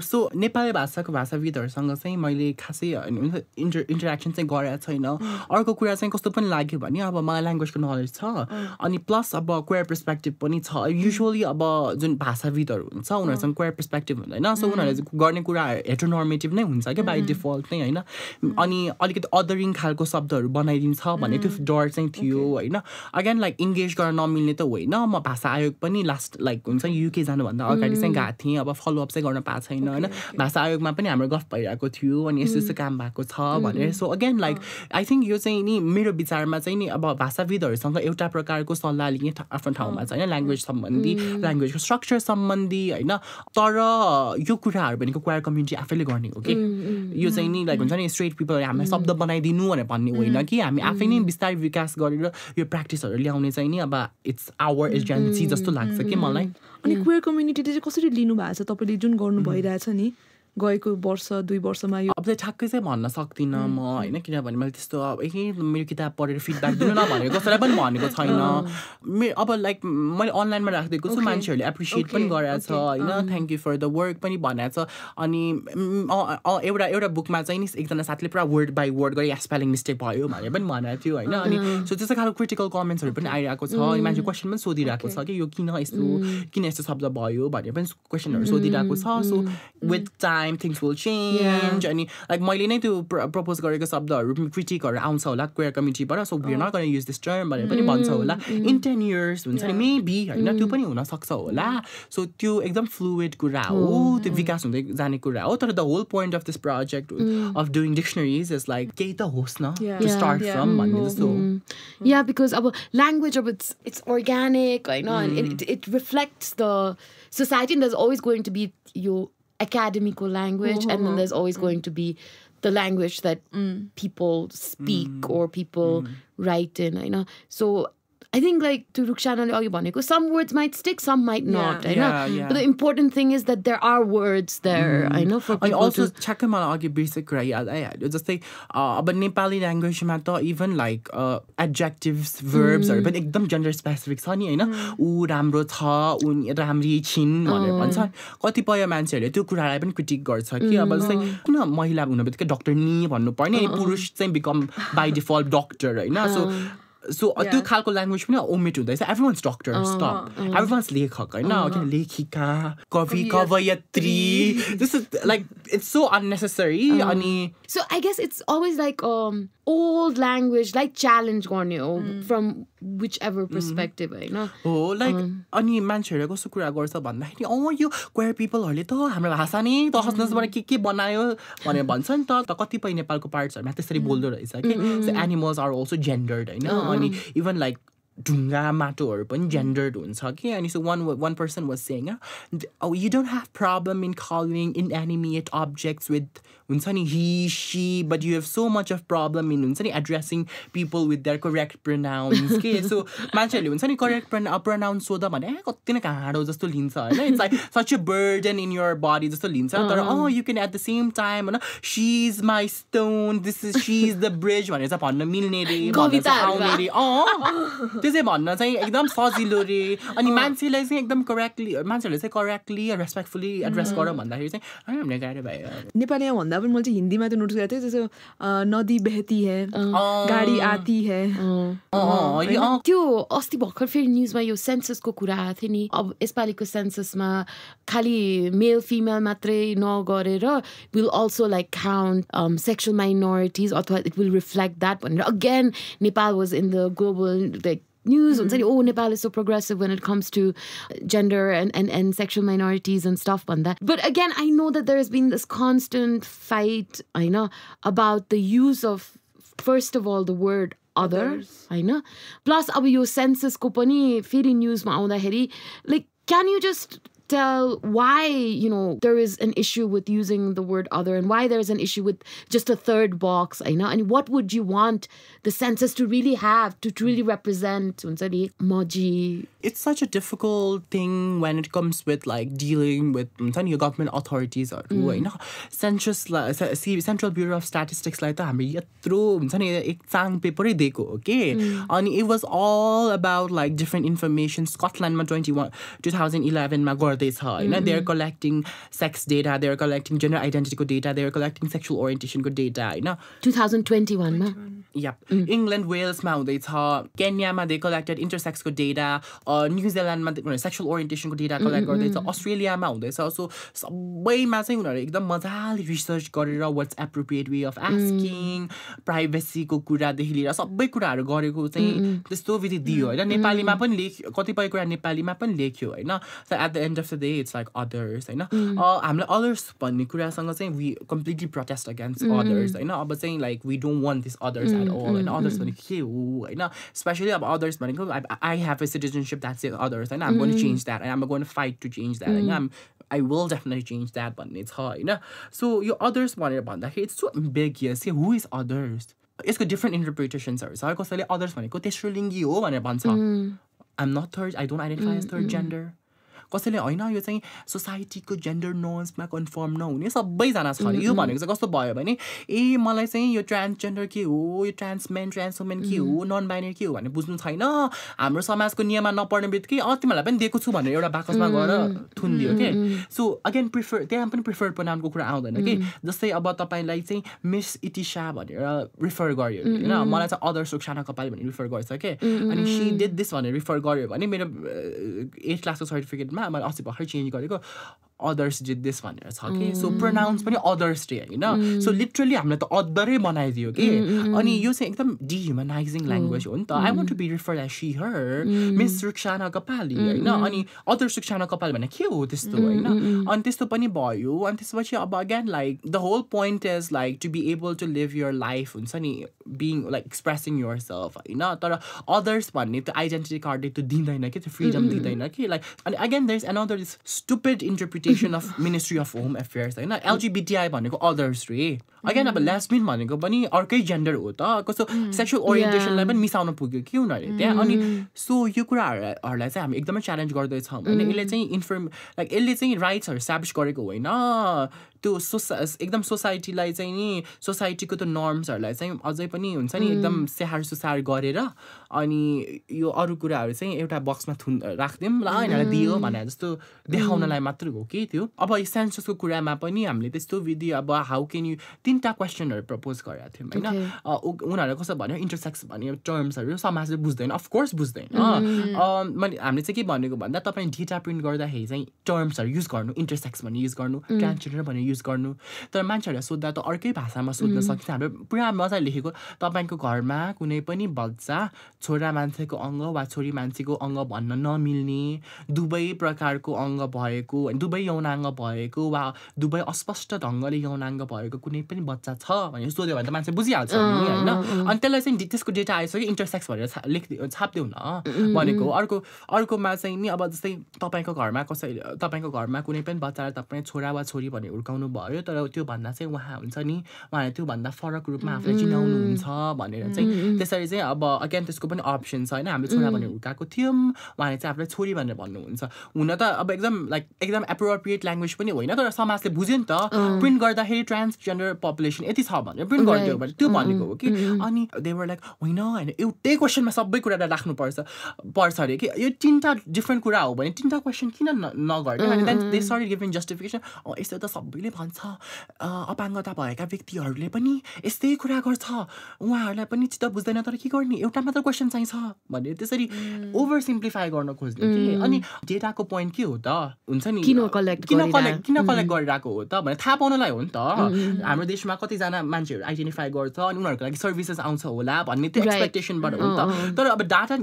so Nepali भाषाको भाषाविदहरूसँग चाहिँ मैले खासै इन्टरेक्सन चाहिँ गरेको छैन अर्को कुरा चाहिँ कस्तो पनि लाग्यो भने अब मलाई ल्याङ्ग्वेजको नलेज छ अनि प्लस अब क्वेयर पर्सपेक्टिभ पनि छ युजुअली अब जुन भाषाविदहरू हुन्छ उनीहरूसँग क्वेयर पर्सपेक्टिभ हुँदैन सो उनीहरूले गर्ने कुरा हेटेरोनर्मेटिभ नै हुन्छ क्या बाई डिफल्ट नै होइन अनि अलिकति अदरिङ खालको शब्दहरू बनाइदिन्छ भन्ने त्यो डर चाहिँ थियो होइन अगेन लाइक इङ्गेज गर्न नमिल्ने त होइन म भाषा आयोग पनि लास्ट लाइक हुन्छ युके जानुभन्दा अगाडि चाहिँ गएको थिएँ अब फलोअप चाहिँ गर्न पाएको छैन होइन भाषा आयोगमा पनि हाम्रो गफ भइरहेको थियो अनि यस्तो यस्तो काम भएको छ भनेर so again like I think यो चाहिँ नि मेरो विचारमा चाहिँ नि अब भाषाविदहरूसँग एउटा प्रकारको सल्लाह लिने आफ्नो ठाउँमा छ होइन ल्याङ्ग्वेज सम्बन्धी ल्याङ्ग्वेजको स्ट्रक्चर सम्बन्धी होइन तर यो कुराहरू भनेको क्वायर कम्युनिटी आफैले गर्ने हो कि यो चाहिँ नि लाइक हुन्छ नि स्ट्रेट पिपल हामीलाई शब्द बनाइदिनु भनेर भन्ने होइन कि हामी आफै नै बिस्तारै विकास गरेर यो प्र्याक्टिसहरू ल्याउने चाहिँ नि अब इट्स आवर एजेन्सी जस्तो लाग्छ कि मलाई अनि क्वेयर कम्युनिटीले चाहिँ कसरी लिनु भएको छ तपाईँले जुन गर्नु भइरहेछ नि गएको वर्ष 2 वर्षमा यो अब चाहिँ ठ्याक्कै चाहिँ भन्न सक्दिनँ म होइन किनभने मैले त्यस्तो अब मेरो किताब पढेर फिडब्याक दिनु नभनेको कसैलाई पनि भनेको छैन अब लाइक मैले अनलाइनमा राखिदिएको छु मान्छेहरूले एप्रिसिएट पनि गरेको छ होइन thank you for the work पनि भनेको छ अनि एउटा बुकमा चाहिँ नि एकजना साथीले पुरा वर्ड बाई वर्ड गरी स्पेलिङ मिस्टेक भयो भनेर पनि भनेको थियो होइन अनि सो त्यस्तो खालको क्रिटिकल कमेन्ट्सहरू पनि आइरहेको छ अनि मान्छे क्वेसन पनि सोधिरहेको छ कि यो किन यस्तो शब्द भयो भनेर पनि क्वेसनहरू सोधिरहेको छ so with time time things will change अनि like मैले नै त्यो propose गरेको शब्दहरु क्रिटिकहरु आउँछ होला queer community बाट so we're not going to use this term भनेर पनि भन्छ होला in 10 years हुन्छ नि maybe हैन त्यो पनि हुन सक्छ होला so त्यो एकदम fluid कुरा हो त्यो विकास हुँदै जाने कुरा हो तर the whole point of this project of doing dictionaries is like केही त होस् न to start from भन्ने जस्तो yeah because अब language of it's organic I know and it reflects the society and there's always going to be your academical language and then there's always going to be the language that people speak or people write in I know so I think like to Rukshana bhaneko some words might stick some might not I know but the important thing is that there are words there I know for people also ठ्याक्कै मलाई अघि basic कुरा याद आइहाल्यो जस्तै अब नेपाली ल्याङ्ग्वेजमा त even like adjectives verbs हरु पनि एकदम gender specific छ नि हैन उ राम्रो छ उनी राम्री छिन् भनेर भन्छ कतिपय मान्छेहरुले त्यो कुरालाई पनि क्रिटिक गर्छ कि अब जस्तै किन महिला हुनबित्तिकै डाक्टर नि भन्नु पर्ने पुरुष चाहिँ become by default doctor हैन so त्यो खालको ल्याङ्ग्वेज पनि ओमिट हुँदैछ everyone's doctor stop everyone's लेखक हैन किन लेखिका कवि कवयत्री this is like it's so unnecessary अनि so I guess it's always like old language like challenge गर्ने हो from whichever perspective हैन हो like अनि मान्छेहरुले कस्तो कुरा गर्छ भन्दाखेरि यो queer people हरुले त हाम्रो भाषा नि दशनसबाट के बनायो भनेर भन्छ नि त कतिपय नेपालको पार्ट्सहरुमा त्यसरी बोल्दो रहेछ के so animals are also gendered हैन अनि even like ढुङ्गा माटोहरु पनि gendered हुन्छ के अनि so one person was saying oh you don't have problem in calling inanimate objects with हुन्छ नि he she but you have so much of problem in हुन्छ नि addressing people with their correct pronouns के so मान्छेहरुले हुन्छ नि correct pronoun सोध्दा भने कति न गाह्रो जस्तो लिन्छ हैन it's like such a burden in your body जस्तो लिन्छ तर you can at the same time हैन she's my stone this is she's the bridge भनेर चाहिँ भन्न मिल्ने रे भन्न आउने रे त्यसै भन्न चाहिँ एकदम सजिलो रे अनि मान्छेलाई चाहिँ एकदम मान्छेहरुले चाहिँ करेक्टली रेस्पेक्टफुली एड्रेस गर भन्दाखेरि चाहिँ हामीले गाह्रो भयो नेपालीमा भन्दा पनि मैले चाहिँ हिन्दीमा त्यो नोटिस गरेको थिएँ जस्तो नदी बहती है गाडी आती है त्यो अस्ति भर्खर फेरि न्यूजमा यो सेन्ससको कुरा आएको थियो नि अब यसपालिको सेन्ससमा खाली मेल फिमेल मात्रै नगरेर will also like count sexual minorities अथवा इट विल रिफ्लेक्ट द्याट भनेर again Nepal was in the global like news and saying, oh, Nepal is so progressive when it comes to gender and sexual minorities and stuff on that. But again, I know that there has been this constant fight, I know, about the use of, first of all, the word others, I know. Plus, अब यो census को पनि फेरि news मा आउँदाखेरि, like, can you just tell why, you know, there is an issue with using the word other and why there is an issue with just a third box, I know, and what would you want the census to really have to truly represent Moji? It's such a difficult thing when it comes with like dealing with your government authorities or census Central Bureau of Statistics like that exam paper okay and it was all about like different information Scotland 2011 they're collecting sex data they're collecting gender identity data they're collecting sexual orientation data 2021 ma yep England Wales ma Kenya ma they collected intersex data New Zealand ma sexual orientation data collect गर्दैछ Australia ma हुँदैछ so सबैमा चाहिँ उनीहरु एकदम मजाले research गरेर what's appropriate way of asking privacy को कुरा देखि लिएर सबै कुराहरु गरेको चाहिँ त्यस्तो विधि दियो हैन नेपालीमा पनि कतिपय कुरा नेपालीमा पनि लेख्यो हैन so at the end of the day it's like others हैन हामीले others भन्ने कुरासँग चाहिँ we completely protest against others हैन अब चाहिँ like we don't want this others at all and others भनेको के हो हैन especially अब others भनेको I have a citizenship that says others and I'm going to change that and I'm going to fight to change that and I will definitely change that भन्ने छ हैन so यो others भनेर भन्दाखेरि it's so ambiguous who is others यसको different interpretations छ कसैले others भनेको तेस्रो लिङ्गी हो भनेर भन्छ I'm not third I don't identify as third gender कसैले हैन यो चाहिँ सोसाइटीको जेन्डर नर्म्समा कन्फर्म नहुने सबैजना छ यो भनेको चाहिँ कस्तो भयो भने ए मलाई चाहिँ यो ट्रान्सजेन्डर के हो यो ट्रान्समेन ट्रान्सवुमेन के हो नन बाइनरी के हो भने बुझ्नु छैन हाम्रो समाजको नियममा नपर्ने बित्तिकै तिमीलाई पनि दिएको छु भनेर एउटा बाकसमा गएर थुनिदियो के सो अगेन प्रिफर त्यहाँ पनि प्रिफर्ड प्रोनाउनको कुरा आउँदैन के जस्तै अब तपाईलाई चाहिँ मिस इटिशा भनेर रिफर गर्यो हैन मलाई चाहिँ अदर रुक्षाना कपाली भनेर रिफर गर्छ के अनि शी डिड दिस भनेर रिफर गर्यो भने मेरो 8th क्लासको सर्टिफिकेटमा मैले अस्ति भर्खर चेन्ज गरेको others did this भनेर छ कि सो प्रोनाउन्स पनि others रे हैन सो लिटरली हामीले त अदरै बनाइदियो कि अनि यो चाहिँ एकदम डिह्युमनाइजिङ ल्याङ्ग्वेज हो नि त I want to be referred as she her miss Ruksana Kapali हैन अनि अदर रुक्साना कपाली भने के हो त्यस्तो हैन अनि त्यस्तो पनि भयो अनि त्यसपछि अब again like the whole point is like to be able to live your life हुन्छ नि being like expressing yourself हैन तर अदर्स भन्ने त्यो आइडेन्टिटी कार्डले त्यो दिँदैन कि त्यो फ्रिडम दिँदैन कि लाइक अनि again there is another this stupid interpretation of ministry of home affairs हैन एलजीबीटीआई भनेको अदर्स रे अगेन अब लेस्बियन भनेको पनि अर्कै जेन्डर हो त कस्तो सेक्सुअल ओरिएन्टेसनलाई पनि मिसाउन पुग्यो कि उनीहरूले त्यहाँ अनि सो यो कुराहरूलाई चाहिँ हामी एकदमै च्यालेन्ज गर्दैछौँ होइन यसले चाहिँ लाइक यसले चाहिँ राइट्सहरू इस्टाब्लिस गरेको होइन त्यो एकदम सोसाइटीलाई चाहिँ नि सोसाइटीको त्यो नर्म्सहरूलाई चाहिँ अझै पनि हुन्छ नि एकदम स्याहार सुसार गरेर अनि यो अरू कुराहरू चाहिँ एउटा बक्समा राखिदिउँ ल यिनीहरूलाई दियो भने जस्तो देखाउनलाई मात्र हो कि त्यो अब सेन्ससको कुरामा पनि हामीले त्यस्तो विधि अब हाउ क्यान यु 3टा क्वेसनहरू प्रपोज गरेका थियौँ होइन उनीहरूले कस्तो भन्यो इन्टरसेक्स भन्ने टर्म्सहरू समाजले बुझ्दैन अफकोर्स बुझ्दैन मैले हामीले चाहिँ के भनेको भन्दा तपाईँ डेटा प्रिन्ट गर्दाखेरि चाहिँ टर्म्सहरू युज गर्नु इन्टरसेक्स भन्ने युज गर्नु ट्रान्सजेन्डर भन्ने युज गर्नु तर मान्छेहरूलाई सोद्धा त अर्कै भाषामा सोध्न सकिन्छ हाम्रो पुरा मजाले लेखेको तपाईँको घरमा कुनै पनि बच्चा छोरा मान्छेको अङ्ग वा छोरी मान्छेको अङ्ग भन्न नमिल्ने दुवै प्रकारको अङ्ग भएको दुवै यौनाङ्ग भएको वा दुवै अस्पष्ट ढङ्गले यौनाङ्ग भएको कुनै पनि बच्चा छ भनेर सोध्यो भने त मान्छे बुझिहाल्छ नि होइन अनि त्यसलाई चाहिँ त्यसको डेटा आइसक्यो इन्टरसेक्स भनेर छापिदेऊ न भनेको अर्कोमा चाहिँ नि अब जस्तै तपाईँको घरमा कुनै पनि बच्चालाई तपाईँ छोरा वा छोरी भनेर हुर्काउनु भयो तर त्यो भन्दा चाहिँ उहाँ हुन्छ नि उहाँले त्योभन्दा फरक रूपमा आफूलाई चिनाउनुहुन्छ भनेर चाहिँ त्यसरी चाहिँ अब अगेन त्यसको पनि अप्सन छ होइन हामीले छोरा भनेर हुर्काएको थियौँ उहाँले चाहिँ आफूलाई छोरी भनेर भन्नुहुन्छ हुन त अब एकदम एप्रोप्रिएट ल्याङ्ग्वेज पनि होइन तर समाजले बुझ्यो नि त प्रिन्ट गर्दाखेरि ट्रान्सजेन्डर पपुलेसन यति छ भनेर प्रिन्ट गरिदियो भने त्यो भनेको हो कि अनि देवर लाइक होइन एउटै क्वेसनमा सबै कुरालाई पर्छ अरे कि यो 3टा डिफ्रेन्ट कुरा हो भने 3टा क्वेसन किन नगर्ने अनि then they started giving justification यस्तो त सबैले भन्छ अपाङ्गता भएका व्यक्तिहरूले पनि यस्तै कुरा गर्छ उहाँहरूलाई पनि चित्त बुझ्दैन तर के गर्ने एउटा मात्र क्वेसन चाहिन्छ भने त्यसरी ओभर सिम्प्लिफाई गर्न खोज्ने कि अनि डेटाको पोइन्ट के हो त हुन्छ नि किन कलेक्ट गरिरहेको हो त भने थाहा पाउनलाई हो नि त हाम्रो देशमा कतिजना मान्छेहरू आइडेन्टिफाई गर्छ अनि उनीहरूको लागि सर्भिसेस आउँछ होला भन्ने त्यो एक्सपेक्टेसनबाट हो नि त तर अब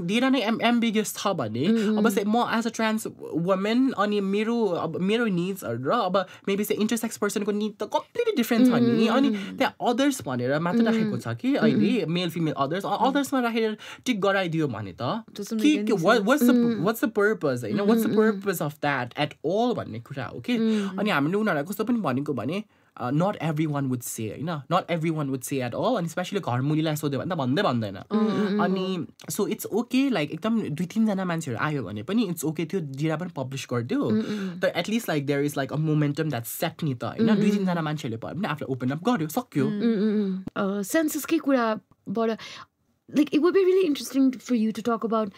डेटा नै एम्बिगियस छ भने अब चाहिँ म एज अ ट्रान्स वुमेन अनि मेरो निड्सहरू र अब मेबी चाहिँ इन्टरसेक्स पर्सनको निड त कम्प्लिटली डिफ्रेन्ट छ नि अनि त्यहाँ अदर्स भनेर मात्र राखेको छ कि अहिले मेल फिमेल अदर्समा राखेर टिक गराइदियो भने त वाट्स द पर्पज होइन what's the purpose of that at all भन्ने कुरा हो कि अनि हामीले उनीहरूलाई कस्तो पनि भनेको भने not everyone would say होइन not everyone would say at all अनि स्पेसली घरमुलीलाई सोध्यो भने त भन्दैन अनि सो इट्स ओके लाइक एकदम 2-3जना मान्छेहरू आयो भने पनि इट्स ओके त्यो डेटा पनि पब्लिस गरिदियो तर at least like there is like a momentum that set नि त होइन 2-3जना मान्छेहरूले भयो भने आफूलाई ओपन अप गर्यो सक्यो सेन्ससकै कुराबाट like it would be really interesting for you to talk about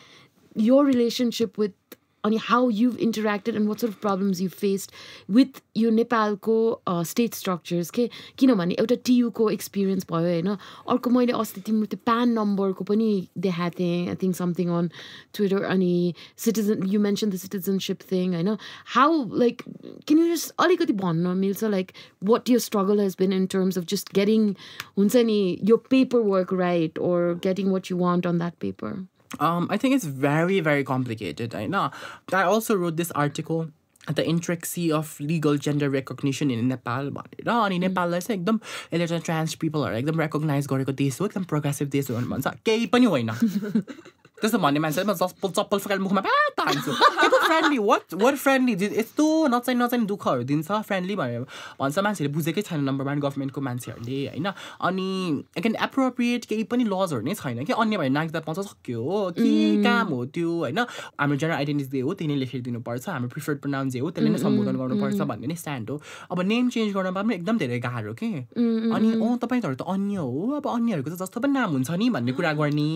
your relationship with अनि how you've interacted and what sort of problems you faced with your नेपालको state structures के किनभने एउटा टियुको एक्सपिरियन्स भयो होइन अर्को मैले अस्ति तिम्रो त्यो प्यान नम्बरको पनि देखाएको थिएँ I think something on Twitter अनि citizen you mention the citizenship thing होइन how like can you just अलिकति भन्न मिल्छ like what your struggle has been in terms of just getting हुन्छ नि your paperwork right or getting what you want on that paper? I think it's very, very complicated. I also wrote this article, The Intricacy of Legal Gender Recognition in Nepal. अनि नेपाललाई चाहिँ एकदम यसले trans पिपलहरू एकदम recognise गरेको देश हो एकदम प्रोग्रेसिभ देश हो भन्छ केही पनि होइन त्यस्तो भन्ने मान्छेले म चप्पल फकाएर मुखमा हान्छु फ्रेन्डली वाट फ्रेन्डली यस्तो नचाहिने दुःखहरू दिन्छ फ्रेन्डली भनेर भन्छ मान्छेले बुझेकै छैन नम्बर 1 गभर्मेन्टको मान्छेहरूले होइन अनि एगेन एप्रोप्रिएट केही पनि लजहरू नै छैन कि अन्य भएर नाग्दा पाउँछ सक्यो हो के काम हो त्यो होइन हाम्रो जेनरल आइडेन्टिटी जे हो त्यही नै लेखेर दिनुपर्छ हाम्रो प्रिफर्ड प्रोनाउन जे हो त्यसले नै सम्बोधन गर्नुपर्छ भन्ने नै स्ट्यान्ड हो अब नेम चेन्ज गर्न पनि एकदम धेरै गाह्रो के अनि तपाईँहरू त अन्य हो अब अन्यहरूको त जस्तो पनि नाम हुन्छ नि भन्ने कुरा गर्ने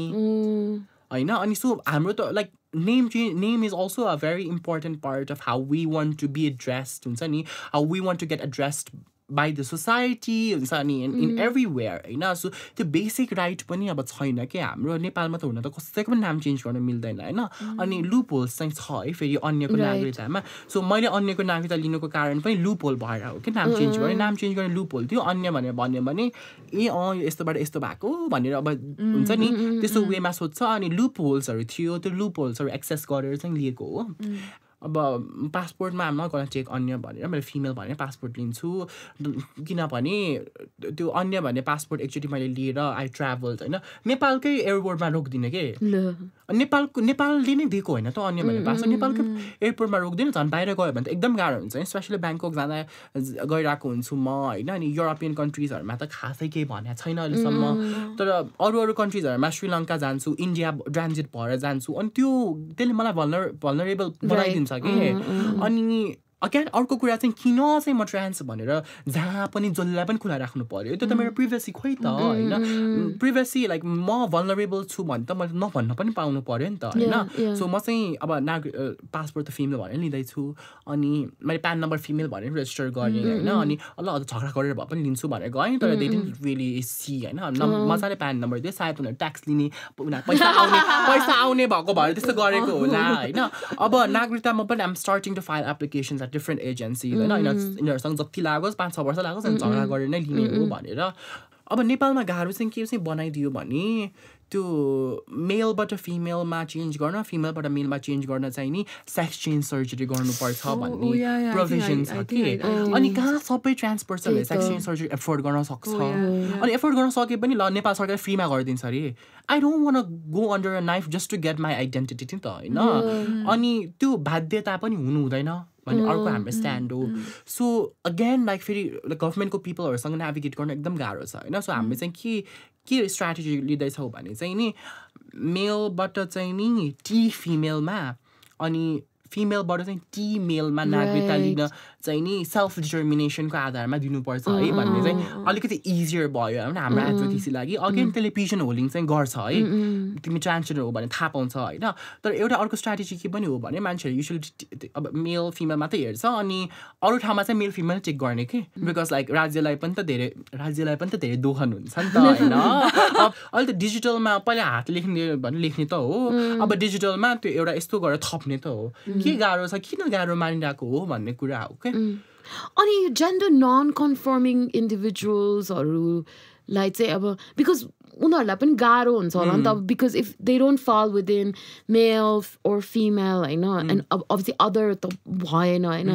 होइन अनि सो हाम्रो त like name is also a very important part of how we want to be addressed हुन्छ नि how we want to get addressed by the society हुन्छ अनि in everywhere हैन सो त्यो बेसिक राइट पनि अब छैन के हाम्रो नेपालमा त हुन त कसैको पनि नाम चेन्ज गर्न मिल्दैन हैन अनि लुप होल्स चाहिँ छ है फेरि अन्यको नागरिकतामा सो मैले अन्यको नागरिकता लिनुको कारण पनि लुप होल भएर हो कि नाम चेन्ज गर्ने लुप होल थियो अन्य भनेर भन्यो भने यस्तोबाट यस्तो भएको भनेर अब हुन्छ नि त्यस्तो वेमा सोध्छ अनि लुप होल्सहरू थियो त्यो लुप होल्सहरू एक्सेस गरेर चाहिँ लिएको हो अब पासपोर्टमा I'm not gonna चेक अन्य भनेर मैले फिमेल भनेर पासपोर्ट लिन्छु किनभने त्यो अन्य भन्ने पासपोर्ट एकचोटि मैले लिएर आई ट्राभल्ड हैन नेपालकै एयरपोर्टमा रोक्दिन के नेपालले नै दिएको होइन त अन्य भन्ने पासपोर्ट नेपालकै एयरपोर्टमा रोक्दिन झन् बाहिर गयो भने त एकदम गाह्रो हुन्छ स्पेशली ब्याङ्कक जाँदा गइरहेको हुन्छु म होइन अनि युरोपियन कन्ट्रिजहरूमा त खासै केही भनेको छैन अहिलेसम्म तर अरू कन्ट्रिजहरूमा श्रीलङ्का जान्छु इन्डिया ट्रान्जिट भएर जान्छु अनि त्यसले मलाई भल्नरेबल बनाइदिन्छ अनि अगेन अर्को कुरा चाहिँ किन चाहिँ म ट्रान्स भनेर जहाँ पनि जसलाई पनि खुला राख्नु पर्यो त्यो त मेरो प्रिभेसी खोइ त होइन प्रिभेसी लाइक म भल्नरेबल छु भने त मैले नभन्न पनि पाउनु पर्यो नि त होइन सो म चाहिँ अब पासपोर्ट त फिमेल भनेर लिँदैछु अनि मैले प्यान नम्बर फिमेल भनेर रेजिस्टर गरेँ होइन अनि झगडा गरेर भए पनि लिन्छु भनेर गएँ तर दे डिडन्ट रियली सी होइन मजाले प्यान नम्बर दियो सायद उनीहरू ट्याक्स लिने पैसा आउने भएको भएर त्यस्तो गरेको होला होइन अब नागरिकतामा पनि I'm starting to file applications different agencies होइन यिनीहरूसँग जति लागोस् 5-6 वर्ष लागोस् अनि झगडा गरेर नै लिने हो भनेर अब नेपालमा गाह्रो चाहिँ के चाहिँ बनाइदियो भने त्यो मेलबाट फिमेलमा चेन्ज गर्न फिमेलबाट मेलमा चेन्ज गर्न चाहिँ नि सेक्स चेन्ज सर्जरी गर्नुपर्छ भन्ने प्रोभिजन छ कि अनि कहाँ सबै ट्रान्स पर्सनले सेक्स चेन्ज सर्जरी एफोर्ड गर्न सक्छ अनि एफोर्ड गर्न सके पनि ल नेपाल सरकारले फ्रीमा गरिदिन्छ अरे I don't want go under a knife just to get my identity नि त होइन अनि त्यो बाध्यता पनि हुनु हुँदैन भन्ने अर्को हाम्रो स्ट्यान्ड हो सो अगेन लाइक फेरि गभर्मेन्टको पिपलहरूसँग नेभिगेट गर्न एकदम गाह्रो छ होइन सो हामीले चाहिँ के स्ट्राटेजी लिँदैछौँ भने चाहिँ नि मेलबाट चाहिँ नि टी फिमेलमा अनि फिमेलबाट चाहिँ टी मेलमा नागरिकता लिन चाहिँ नि सेल्फ डिटर्मिनेसनको आधारमा दिनुपर्छ है भन्ने चाहिँ अलिकति इजियर भयो होइन हाम्रो एडभोकेसी लागि अगेन त्यसले पिजन होलिङ चाहिँ गर्छ है तिमी ट्रान्सजेन्डर हो भने थाहा पाउँछ होइन तर एउटा अर्को स्ट्राटेजी के पनि हो भने मान्छेहरू युजुअली अब मेल फिमेल मात्रै हेर्छ अनि अरू ठाउँमा चाहिँ मेल फिमेल चेक गर्ने कि बिकज लाइक राज्यलाई पनि त धेरै दोहन हुन्छ नि त होइन अहिले त डिजिटलमा पहिला हात लेख्ने भने लेख्ने त हो अब डिजिटलमा त्यो एउटा यस्तो गरेर थप्ने त हो के गाह्रो छ किन गाह्रो मानिरहेको हो भन्ने कुरा हो क्या अनि जेन्डर नन कन्फर्मिङ इन्डिभिजुअल्सहरूलाई चाहिँ अब बिकज उनीहरूलाई पनि गाह्रो हुन्छ होला नि त बिकज इफ दे डोन्ट फल विदिन मेल ओर फिमेल होइन एन्ड अभियसली अदर त भएन होइन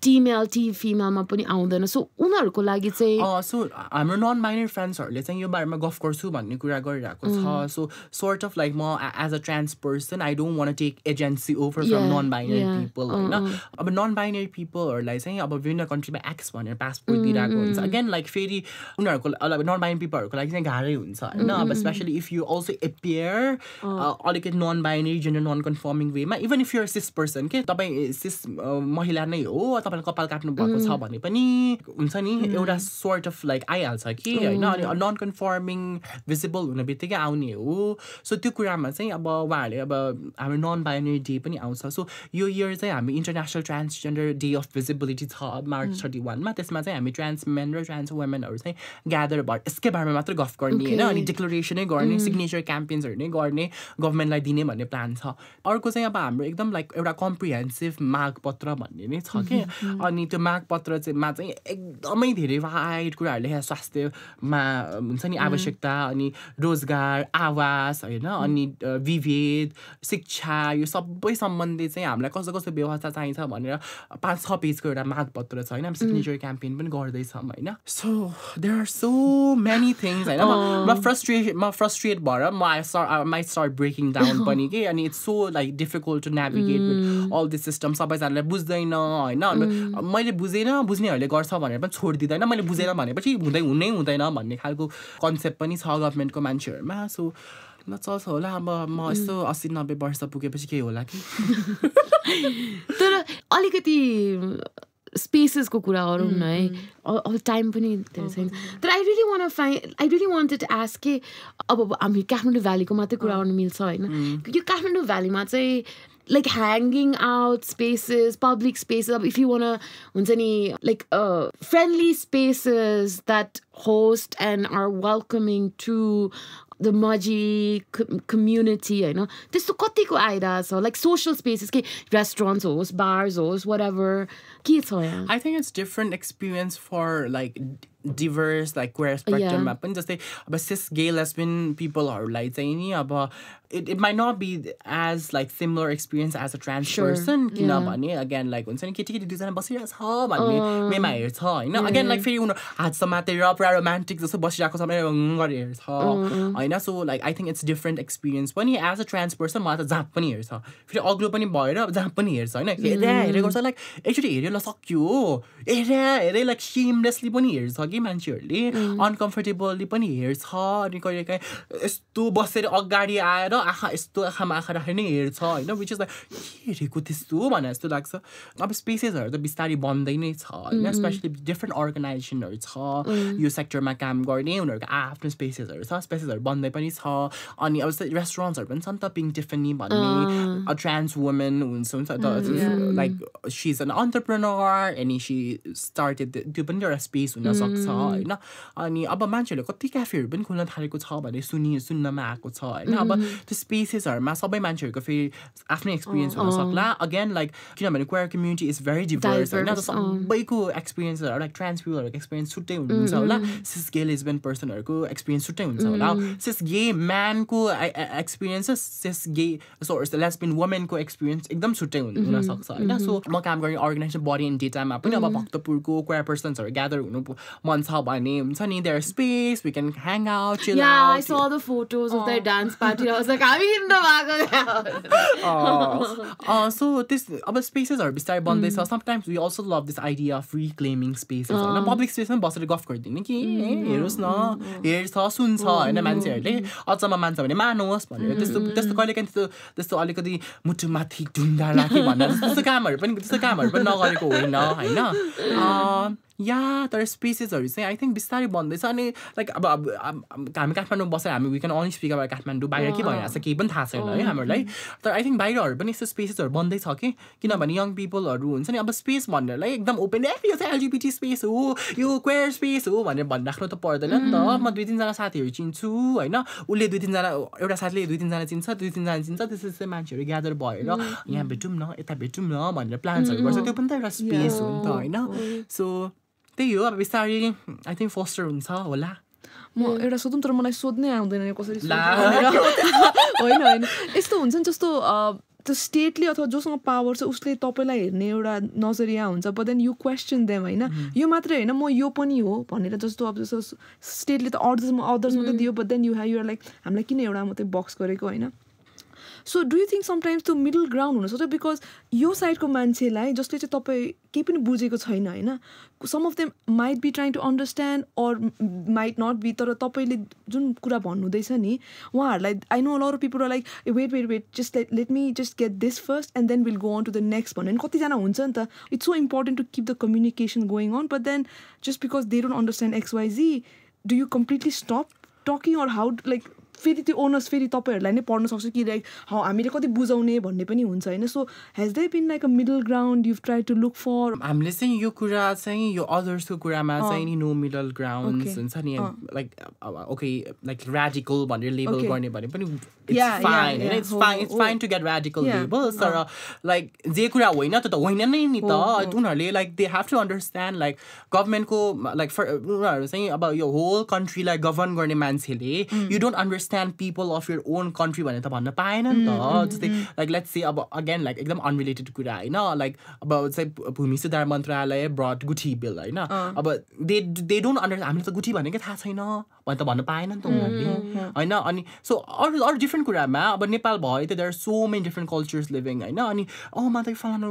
टी मेल टी फिमेलमा पनि आउँदैन सो उनीहरूको लागि चाहिँ सो हाम्रो नन बाइनरी फ्रेन्ड्सहरूले चाहिँ यो बारेमा गफ गर्छु भन्ने कुरा गरिरहेको छ सो सोर्ट अफ लाइक म as a trans person I don't want take agency over from non binary people होइन अब नन बाइनरी पिपलहरूलाई चाहिँ अब विभिन्न कन्ट्रीमा एक्स भनेर पासपोर्ट दिइरहेको हुन्छ अगेन लाइक फेरि उनीहरूको नन बाइनरी पिपलहरूको लागि चाहिँ गाह्रै हुन्छ होइन अब especially if you also appear अलिकति non binary gender non conforming वेमा even if your cis person के तपाईँ सिस महिला नै हो तपाईँले कपाल काट्नु भएको छ भने पनि हुन्छ नि एउटा सोर्ट अफ लाइक आइहाल्छ कि होइन अनि नन कन्फर्मिङ भिजिबल हुने बित्तिकै आउने हो सो त्यो कुरामा चाहिँ अब उहाँहरूले अब हाम्रो नन बाइनरी डे पनि आउँछ सो यो इयर चाहिँ हामी international transgender day of visibility छ मार्च 31 त्यसमा चाहिँ हामी ट्रान्स मेन र ट्रान्स वुमेनहरू चाहिँ ग्यादर भएर यसकै बारेमा मात्र गफ गर्ने होइन अनि डिक्लेरेसनै गर्ने सिग्नेचर क्याम्पेन्सहरू नै गर्ने गभर्मेन्टलाई दिने भन्ने प्लान छ अर्को चाहिँ अब हाम्रो एकदम लाइक एउटा कम्प्रिहेन्सिभ मागपत्र भन्ने नै छ कि अनि त्यो मागपत्र चाहिँ एकदमै धेरै वाइड कुराहरू लेखेर स्वास्थ्यमा हुन्छ नि आवश्यकता अनि रोजगार आवास होइन अनि विभेद शिक्षा यो सबै सम्बन्धी चाहिँ हामीलाई कस्तो कस्तो व्यवस्था चाहिन्छ भनेर 5-6 पेजको एउटा मागपत्र छ होइन सिग्नेचर क्याम्पेन पनि गर्दैछौँ होइन so there are so many things होइन म फ्रस्ट्रेट भएर माई स्टार्ट ब्रेकिङ डाउन पनि के अनि it's so like difficult to navigate with all this system सबैजनाले बुझ्दैन होइन मैले बुझ्नेहरूले गर्छ भनेर पनि छोडिदिँदैन मैले बुझेन भनेपछि हुनै हुँदैन भन्ने खालको कन्सेप्ट पनि छ गभर्मेन्टको मान्छेहरूमा सो चल्छ होला अब म यस्तो 80-90 वर्ष पुगेपछि केही होला कि तर अलिकति स्पेसेसको कुरा गरौँ न है अब टाइम पनि धेरै छैन तर I really wanted to ask के अब हामी काठमाडौँ भ्यालीको मात्रै कुरा गर्नु मिल्छ होइन यो काठमाडौँ भ्यालीमा चाहिँ like hanging out spaces, public spaces, if you want to, हुन्छ नि, like friendly spaces that host and are welcoming to the Maji community, होइन त्यस्तो कतिको आइरहेछ, like social spaces, के restaurants होस्, bars होस्, whatever, के छ यहाँ? I think it's different experience for like diverse like queer spectrum पनि जस्तै अब cis gay lesbian peopleहरूलाई चाहिँ नि अब it might not be as like similar experience as a trans person किनभने again like हुन्छ नि केटी दुईजना बसिरहेको छ भन्ने मेमा हेर्छ होइन again like फेरि उनीहरू हात समातेर पुरा रोमान्टिक जस्तो बसिरहेको छ गरेर हेर्छ होइन so like I think it's different experience पनि as a trans person मलाई त जहाँ पनि हेर्छ फेरि अग्लो पनि भएर जहाँ पनि हेर्छ होइन हेरेको छ like एकचोटि हेऱ्यो ल सक्यो हेरे like shamelessly पनि हेर्छ कि मान्छेहरूले अनकम्फर्टेबली पनि हेर्छ अनि कहिलेकाहीँ यस्तो बसेर अगाडि आएर आँखा यस्तो आँखामा आँखा राखेर नै हेर्छ होइन which is like के हेरेको त्यस्तो भने जस्तो लाग्छ अब स्पेसेसहरू त बिस्तारै बन्दै नै छ होइन स्पेसली डिफ्रेन्ट अर्गनाइजेसनहरू छ यो सेक्टरमा काम गर्ने उनीहरूको आफ्नो स्पेसेसहरू बन्दै पनि छ अनि अब रेस्टुरेन्ट्सहरू पनि छ नि त पिङ्क टिफनी भन्ने ट्रान्स वुमेन हुन्छ like she is an entrepreneur अनि सी स्टार्टेड त्यो पनि एउटा स्पेस हुनसक्छ होइन अनि अब मान्छेहरूले कति क्याफेहरू पनि खोल्न थालेको छ भने सुन्नमा आएको छ होइन अब त्यो स्पेसेसहरूमा सबै मान्छेहरूको फेरि आफ्नै एक्सपिरियन्स हुन सक्ला अगेन लाइक किनभने queer community is very diverse होइन सबैको एक्सपिरियन्सहरू लाइक ट्रान्स पिपलहरूको एक्सपिरियन्स छुट्टै हुन्छ होला सिस गे लेस्बियन पर्सनहरूको एक्सपिरियन्स छुट्टै हुन्छ होला सिस गे म्यानको एक्सपिरियन्सेस सिस गे लेस्बियन वुमेनको एक्सपिरियन्स एकदम छुट्टै हुनसक्छ होइन सो म काम गर्ने अर्गनाइजेसन बडी एन्ड डेटामा पनि अब भक्तपुरको क्वेयर पर्सन्सहरू ग्यादर हुनु मन छ भने हुन्छ नि there space we can hang out chill out I saw the photos of their dance party. I was like, हामी हिँड्नु भएको so this अब स्पेसेसहरू बिस्तारै बन्दैछ sometimes we also love this idea of reclaiming spaces होइन पब्लिक स्पेसमा बसेर गफ गरिदिने कि हेरोस् न हेर्छ सुन्छ होइन मान्छेहरूले अचम्म मान्छ भने मानोस् भनेर त्यस्तो कहिलेकाहीँ त्यस्तो अलिकति मुटुमाथि ढुङ्गा राखेँ भनेर त्यस्तो कामहरू पनि नगरेको होइन या तर स्पेसेसहरू चाहिँ आई थिङ्क बिस्तारै बन्दैछ अनि लाइक अब हामी काठमाडौँ बसेर हामी we can only speak about Kathmandu बाहिर के भइरहेको छ केही पनि थाहा छैन है हामीहरूलाई तर आई थिङ्क बाहिरहरू पनि यस्तो स्पेसेसहरू बन्दैछ कि किनभने यङ पिपलहरू हुन्छ नि अब स्पेस भन्नेलाई एकदम ओपन यो चाहिँ एलजिबिटी स्पेस हो यो क्वेयर स्पेस हो भनेर भनिराख्नु त पर्दैन नि त म 2-3 जना साथीहरू चिन्छु होइन उसले 2-3 जना एउटा साथीले 2-3 जना चिन्छ 2-3 जना चिन्छ त्यसै मान्छेहरू ग्यादर भएर यहाँ भेटौँ न यता भेटौँ न भनेर प्लान्सहरू गर्छ त्यो पनि त एउटा स्पेस हो नि त होइन सो त्यही हो अब बिस्तारै आई थिङ्क फोस्टर हुन्छ होला म एउटा सोधौँ तर मलाई सोध्नै आउँदैन कसरी होइन यस्तो हुन्छ नि जस्तो त्यो स्टेटले अथवा जोसँग पावर छ उसले तपाईँलाई हेर्ने एउटा नजरिया हुन्छ but then you question them होइन यो मात्रै होइन म यो पनि हो भनेर जस्तो अब जस्तो स्टेटले त अदर्स मात्रै दियो but then you have your like हामीलाई किन एउटा मात्रै बक्स गरेको होइन so do you think sometimes त्यो मिडल ग्राउन्ड हुनसक्छ बिकज यो साइडको मान्छेलाई जसले चाहिँ तपाईँ केही पनि बुझेको छैन होइन some of them might be trying to understand or might not be तर तपाईँले जुन कुरा भन्नुहुँदैछ नि उहाँहरूलाई I know all or people are like wait just let me just get this first and then will go on to the next भन्यो भने कतिजना हुन्छ नि त it's so important to keep the communication going on but then just because they don't understand XYZ do you completely stop talking or how like फेरि त्यो owners फेरि तपाईँहरूलाई नै पढ्न सक्छ कि लाइक हामीले कति बुझाउने भन्ने पनि हुन्छ होइन so has they been like a middle ground you try to look for हामीले चाहिँ यो कुरा चाहिँ यो अदर्सको कुरामा चाहिँ नि नो मिडल ग्राउन्ड हुन्छ नि लाइक ओके लाइक ऱ्याडिकल भनेर लेबल गर्ने भने पनि it's fine to get radical labels तर लाइक जे कुरा होइन त्यो त होइन नै नि त उनीहरूले like they have to understand like गभर्मेन्टको लाइक उनीहरू चाहिँ अब यो होल कन्ट्रीलाई गभर्न गर्ने मान्छेले you don't understand people of your own country भनेर त भन्न पाएन नि त जस्तै लाइक लेट्स से अब अगेन लाइक एकदम अनरिलेटेड कुरा होइन लाइक अब चाहिँ भूमि सुधार मन्त्रालय ब्रड गुठी बिल होइन अब दे डोन्ट अन्डरस्ट्यान्ड हामीले त गुठी भनेकै थाहा छैन भनेर त भन्न पाएन नि त उनीहरूले होइन अनि सो अरू डिफ्रेन्ट कुरामा अब नेपाल भयो त there are so many different cultures living होइन अनि म त फलानु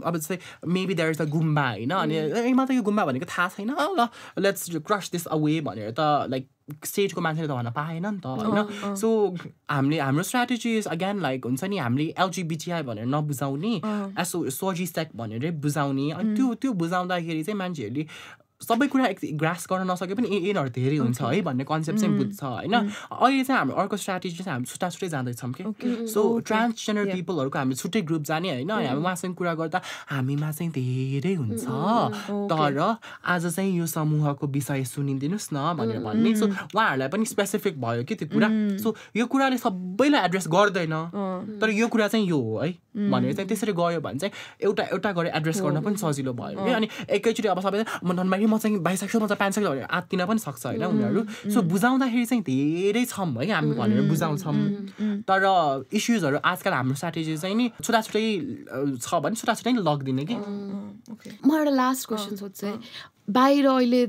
अब जस्तै मेबी देयर इज अ गुम्बा होइन अनि म त यो गुम्बा भनेको थाहा छैन ल लेट्स क्रस दिस अवे भनेर त लाइक स्टेटको मान्छेले त भन्न पाएन नि त होइन सो हाम्रो स्ट्राटेजी इज अगेन लाइक हुन्छ नि हामीले LGBTI भनेर नबुझाउने एसओजी सेक भनेरै बुझाउने अनि त्यो बुझाउँदाखेरि चाहिँ मान्छेहरूले सबै कुरा ग्रास गर्न नसके पनि एनहरु धेरै हुन्छ है भन्ने कन्सेप्ट चाहिँ बुझ्छ हैन अहिले चाहिँ हाम्रो अर्को स्ट्र्याटेजी चाहिँ हामी छुट्टा छुट्टै जाँदैछौँ के सो ट्रान्सजेन्डर पिपलहरुको हामी छुट्टै ग्रुप जाने हैन हामी उहाँसँग कुरा गर्दा हामीमा चाहिँ धेरै हुन्छ तर आज चाहिँ यो समूहको विषय सुनिदिनुस् न भनेर भन्ने सो उहाँहरुलाई पनि स्पेसिफिक भयो के त्यो कुरा सो यो कुराले सबैलाई एड्रेस गर्दैन तर यो कुरा चाहिँ यो हो है भनेर चाहिँ त्यसरी गयो भने चाहिँ एउटा एउटा गरे एड्रेस गर्न पनि सजिलो भयो के अनि एकैचोटी अब सबै म चाहिँ बाइसेक्सुअल म चाहिँ प्यान्सेक्सुअल भनेर आत्तिन पनि सक्छ हैन उनीहरु सो बुझाउँदाखेरि चाहिँ धेरै छौं है हामी भनेर बुझाउँछौं तर इश्युजहरु आजकल हाम्रो स्ट्र्याटेजी चाहिँ नि छुटाछुटै छ भने छुटाछुटै लग्दिने के म एउटा लास्ट क्वेशन सोध्छु बाहिर अहिले